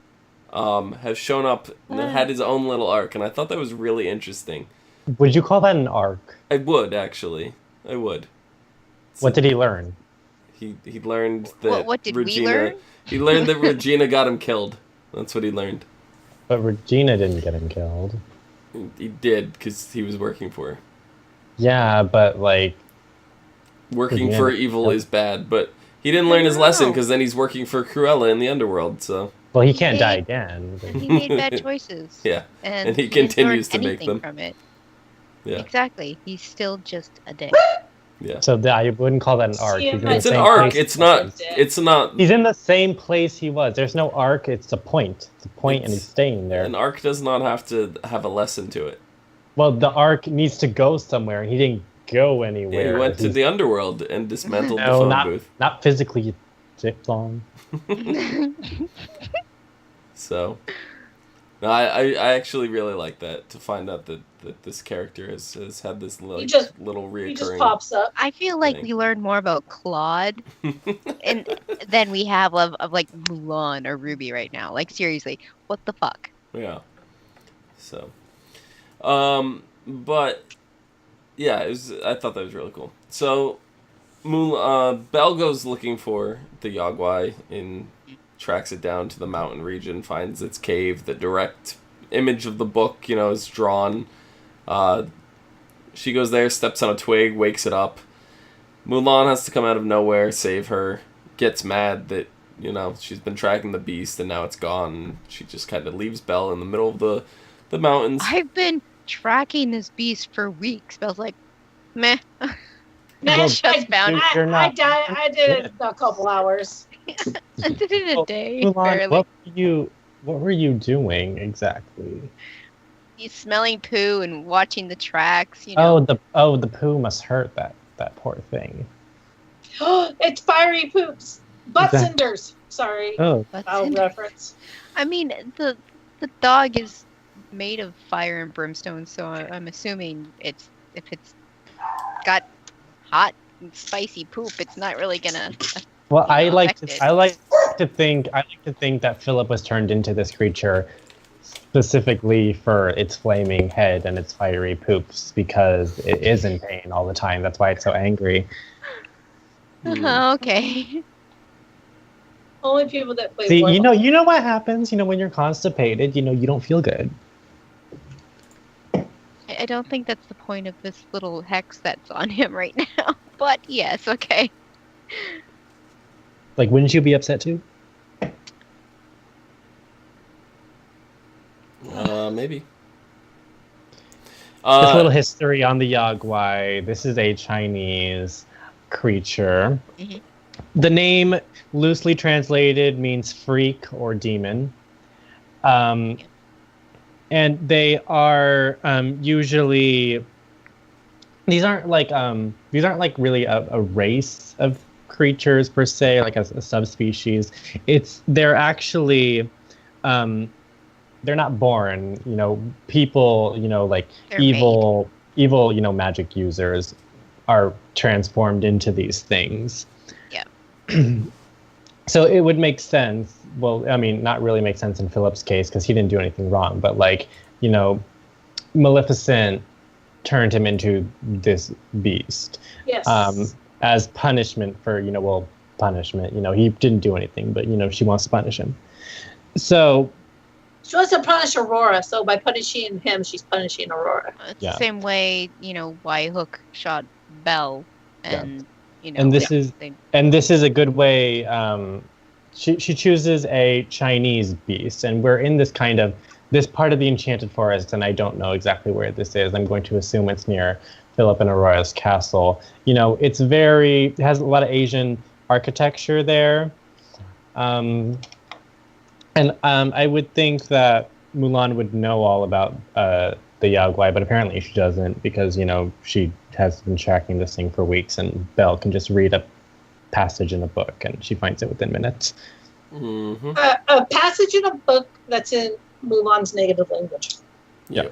has shown up and had his own little arc, and I thought that was really interesting. Would you call that an arc? I would, actually. I would. What did he learn? He learned that what did Regina... we learn? He learned that Regina got him killed. That's what he learned. But Regina didn't get him killed. He did, because he was working for her. Yeah, but like... Working for evil is bad, but he didn't learn his lesson, because then he's working for Cruella in the underworld, so... Well, he can't die again. He made bad choices. Yeah, and he continues to make them. From it. Yeah. Exactly. He's still just a dick. Yeah. So I wouldn't call that an arc. It's an arc. It's not. He's in the same place he was. There's no arc. It's a point. It's a point, and he's staying there. An arc does not have to have a lesson to it. Well, the arc needs to go somewhere, and he didn't go anywhere. Yeah, he went to the underworld and dismantled the phone booth. Not physically, Diphthong. So, no, I actually really like that, to find out that this character has had this little reoccurring. He just pops up. I feel like we learned more about Claude than we have of like Mulan or Ruby right now. Like, seriously, what the fuck? Yeah. So, but yeah, I thought that was really cool. So, Belle goes looking for the Yagwai tracks it down to the mountain region, finds its cave. The direct image of the book, is drawn. She goes there, steps on a twig, wakes it up. Mulan has to come out of nowhere, save her. Gets mad that, she's been tracking the beast and now it's gone. She just kind of leaves Belle in the middle of the mountains. I've been tracking this beast for weeks. Belle's like, meh. I did it a couple hours. I did it a day. Mulan, what were you doing exactly? He's smelling poo and watching the tracks. Oh, the poo must hurt that poor thing. It's fiery poops. Butt cinders. Sorry. Oh, I'll reference. I mean, the dog is made of fire and brimstone, so I'm assuming if it's got hot and spicy poop, it's not really gonna. Well, I like to think that Philip was turned into this creature specifically for its flaming head and its fiery poops, because it is in pain all the time. That's why it's so angry. Okay. Only people that play. See, you know what happens. When you're constipated, you don't feel good. I don't think that's the point of this little hex that's on him right now. But yes, okay. Like, wouldn't you be upset too? Maybe. Just a little history on the Yagwai. This is a Chinese creature. Mm-hmm. The name, loosely translated, means freak or demon. And they are usually... These aren't like really a race of creatures per se, like a subspecies. They're actually they're not born, people, like they're evil, magic users are transformed into these things. Yeah. So it would make sense. Well, I mean, not really make sense in Philip's case because he didn't do anything wrong. But like, Maleficent turned him into this beast. Yes. As punishment for, punishment. He didn't do anything, but she wants to punish him. So she wants to punish Aurora, so by punishing him, she's punishing Aurora. It's the same way, why Hook shot Belle, and and this is a good way. She chooses a Chinese beast, and we're in this part of the Enchanted Forest, and I don't know exactly where this is. I'm going to assume it's near Philip and Aurora's castle. It has a lot of Asian architecture there. And I would think that Mulan would know all about the Yao Guai, but apparently she doesn't because, she has been tracking this thing for weeks, and Belle can just read a passage in a book and she finds it within minutes. Mm-hmm. A passage in a book that's in Mulan's native language. Yeah.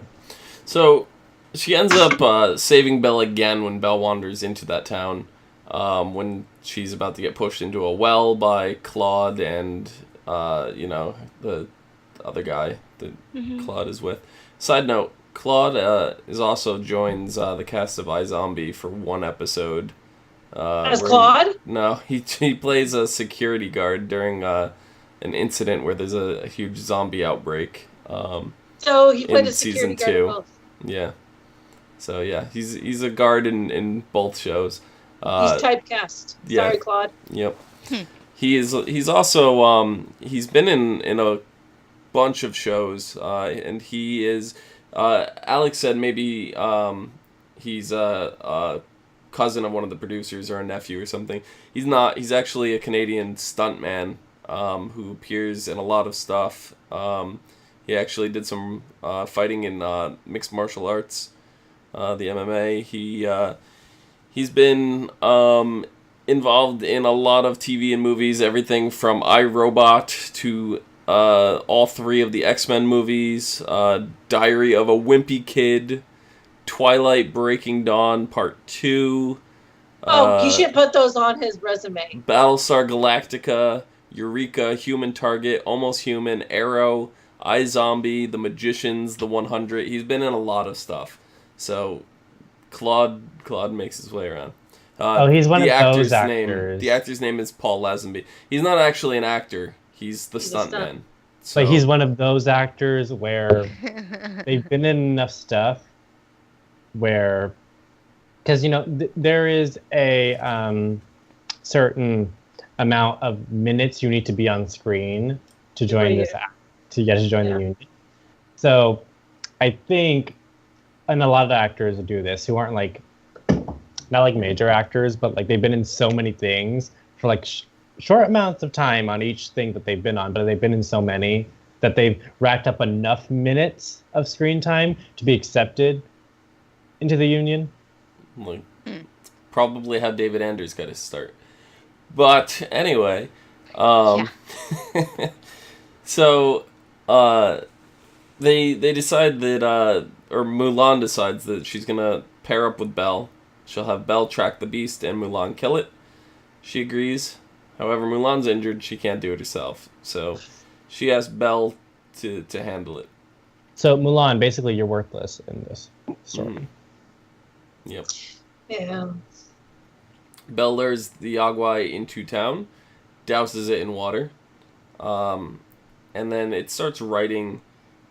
So she ends up saving Belle again when Belle wanders into that town, when she's about to get pushed into a well by Claude and... the other guy that Claude is with. Side note, Claude is also joins the cast of iZombie for one episode. As Claude? He plays a security guard during an incident where there's a huge zombie outbreak. So he played a security guard in both. Yeah. So yeah, he's a guard in both shows. He's typecast. Yeah. Sorry, Claude. Yep. He's also he's been in a bunch of shows, and he is Alex said maybe he's a cousin of one of the producers or a nephew or something. He's not. He's actually a Canadian stuntman who appears in a lot of stuff. He actually did some fighting in mixed martial arts, the MMA. He's been involved in a lot of TV and movies, everything from iRobot to all three of the X-Men movies, Diary of a Wimpy Kid, Twilight Breaking Dawn Part 2. You should put those on his resume. Battlestar Galactica, Eureka, Human Target, Almost Human, Arrow, iZombie, The Magicians, The 100. He's been in a lot of stuff. So Claude makes his way around. He's one of those actors. The actor's name is Paul Lazenby. He's not actually an actor. He's the stuntman. So. But he's one of those actors where they've been in enough stuff where... Because, there is a certain amount of minutes you need to be on screen to join this act, to join the union. So I think, and a lot of actors do this who aren't not like major actors, but they've been in so many things for short amounts of time on each thing that they've been on, but they've been in so many that they've racked up enough minutes of screen time to be accepted into the union. Probably how David Anders got his start. But anyway, so they decide that, or Mulan decides that she's gonna pair up with Belle. She'll have Belle track the beast and Mulan kill it. She agrees. However, Mulan's injured. She can't do it herself. So she asks Belle to handle it. So Mulan, basically, you're worthless in this story. Yep. Yeah. Belle lures the Yao Guai into town, douses it in water, and then it starts writing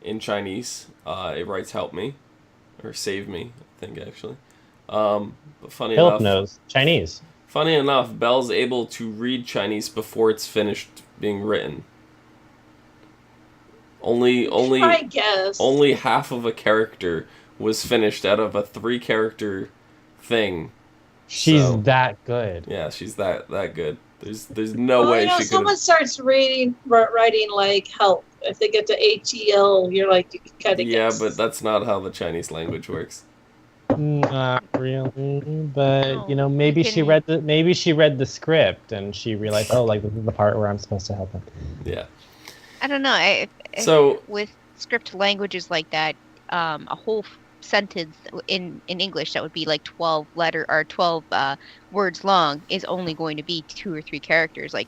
in Chinese. It writes "help me" or "save me," I think actually. But funny Philip enough, knows Chinese. Funny enough, Belle's able to read Chinese before it's finished being written. Only half of a character was finished out of a 3-character thing. She's that good. Yeah, she's that good. There's no way she could. Someone starts writing help. If they get to HEL, you're you kind of yeah, but that's not how the Chinese language works. Not really, but maybe she read the script and she realized, this is the part where I'm supposed to help him. Yeah. I don't know. So with script languages like that, a whole sentence in English that would be like 12 words long is only going to be 2 or 3 characters. Like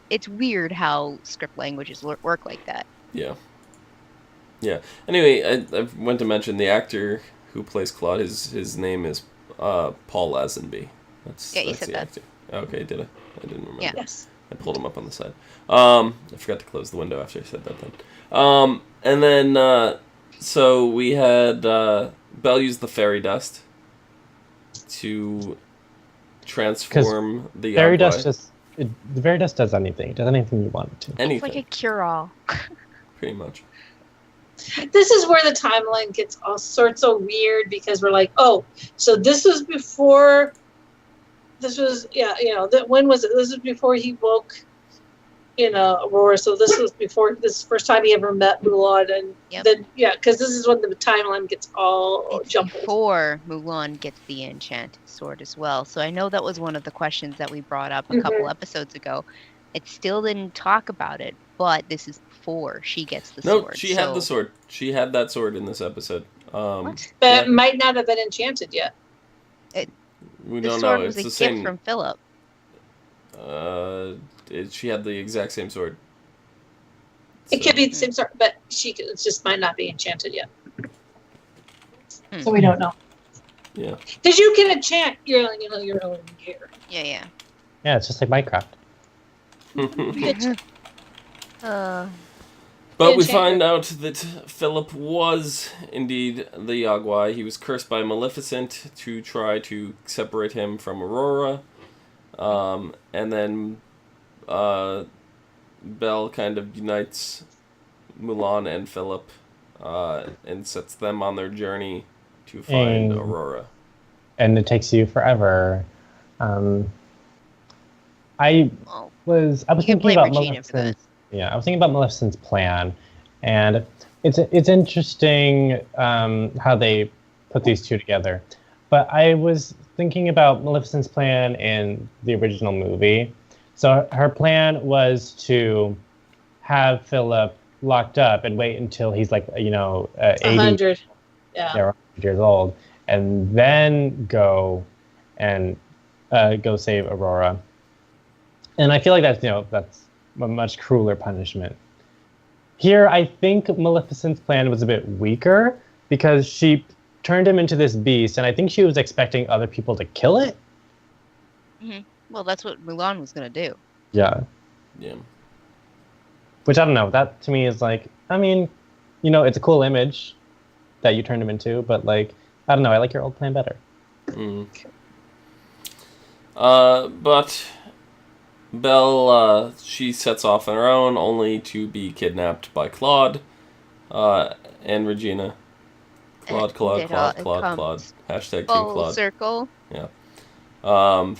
it's weird how script languages work like that. Yeah. Anyway, I went to mention the actor who plays Claude. His name is Paul Lazenby. That's you said the that. actor. Okay, did I? I didn't remember. Yeah. Yes. I pulled him up on the side. I forgot to close the window after I said that then. And then, so we had Belle use the fairy dust to transform the Fairy Yagwai. dust the fairy dust does anything. It does anything you want it to. Anything. It's like a cure-all. Pretty much. This is where the timeline gets all sorts of weird because we're like, oh, so this was before. This was when was it? This was before he woke, Aurora. So this was before this first time he ever met Mulan, and then because this is when the timeline gets all jumbled. Before Mulan gets the enchanted sword as well. So I know that was one of the questions that we brought up a couple episodes ago. It still didn't talk about it, but this is before she gets the sword. No, she had the sword. She had that sword in this episode. What? But it might not have been enchanted yet. We The don't sword know. was It's a the gift same. from Philip. She had the exact same sword. It could be the same sort, but it just might not be enchanted yet. Hmm. So we don't know. Yeah. Because you can enchant your own gear. Yeah. Yeah, it's just like Minecraft. But we find out that Philip was indeed the Yagwai. He was cursed by Maleficent to try to separate him from Aurora. And then Belle kind of unites Mulan and Philip and sets them on their journey to find Aurora. And it takes you forever. I was thinking about Maleficent's. Yeah, I was thinking about Maleficent's plan, and it's interesting how they put these two together. But I was thinking about Maleficent's plan in the original movie. So her plan was to have Philip locked up and wait until he's 80, 100. Yeah. 100 years old, and then go and go save Aurora. And I feel like that's a much crueler punishment. Here, I think Maleficent's plan was a bit weaker because she turned him into this beast, and I think she was expecting other people to kill it. Mm-hmm. Well, that's what Mulan was going to do. Yeah. Which, I don't know, that to me is it's a cool image that you turned him into, but I don't know, I like your old plan better. But Belle, she sets off on her own, only to be kidnapped by Claude and Regina. Claude. Hashtag Team Claude. Circle. Yeah. On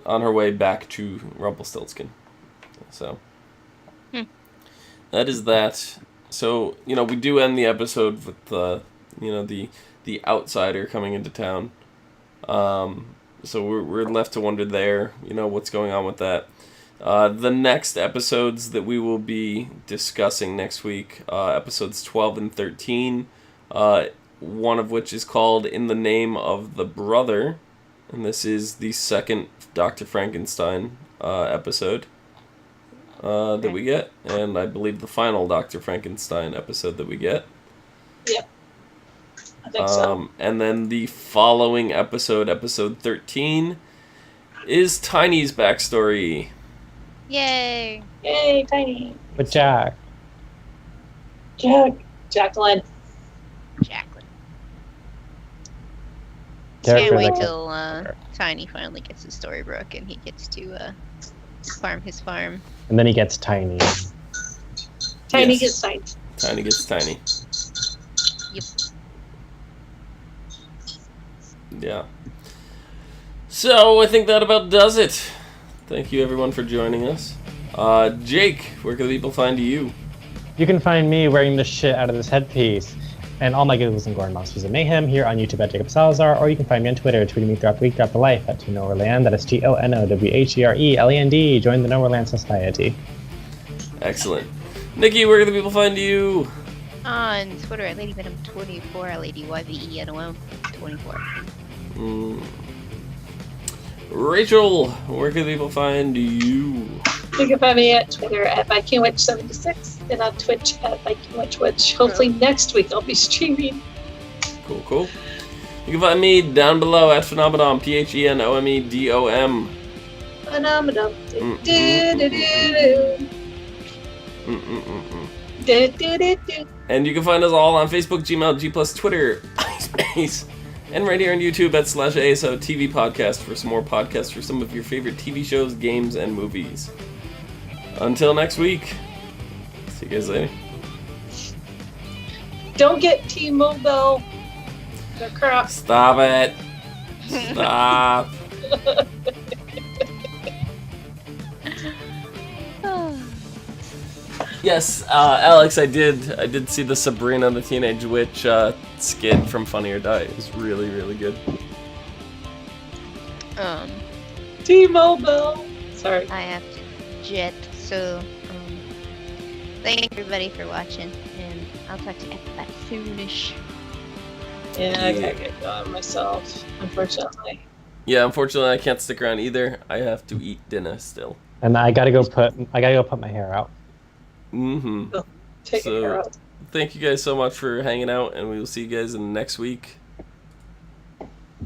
her way back to Rumpelstiltskin. So. That is that. So, we do end the episode with the outsider coming into town. So we're left to wonder there, what's going on with that. The next episodes that we will be discussing next week, episodes 12 and 13, one of which is called In the Name of the Brother, and this is the second Dr. Frankenstein episode that we get, and I believe the final Dr. Frankenstein episode that we get. Yep. I think so. And then the following episode 13, is Tiny's backstory. Yay! Yay, Tiny. But Jacqueline. Jacqueline. Can't wait till Tiny finally gets his Storybrooke and he gets to farm his farm. And then he gets Tiny. Tiny gets Tiny. Tiny gets Tiny. Yep. Yeah. So, I think that about does it. Thank you, everyone, for joining us. Jake, where can the people find you? You can find me wearing the shit out of this headpiece and all my giggles and gore and monsters of mayhem here on YouTube at Jacob Salazar, or you can find me on Twitter, tweeting me throughout the week, throughout the life at TNowerland. That is TONOWHERELAND. Join the Nowherland Society. Excellent. Nikki, where can the people find you? On Twitter at LadyVenom24, at LadyYVENOM24. Rachel, where can people find you? You can find me at Twitter at VikingWitch76 and on Twitch at VikingWitch. Hopefully next week I'll be streaming. Cool. You can find me down below at Phenomenon, PHENOMEDOM. Phenomenon. And you can find us all on Facebook, Gmail, G+, Twitter, MySpace, and right here on YouTube at /ASO TV Podcast for some more podcasts for some of your favorite TV shows, games, and movies. Until next week, see you guys later. Don't get T-Mobile. They're crap. Stop it. Stop. Yes, Alex, I did see the Sabrina the Teenage Witch skit from Funny or Die. It was really, really good. T-Mobile. Sorry. I have to jet, so thank everybody for watching, and I'll talk to you after that soonish. Yeah, I gotta get going myself, unfortunately. Yeah, unfortunately, I can't stick around either. I have to eat dinner still. And I gotta go put my hair out. Take care of. Thank you guys so much for hanging out, and we will see you guys in the next week.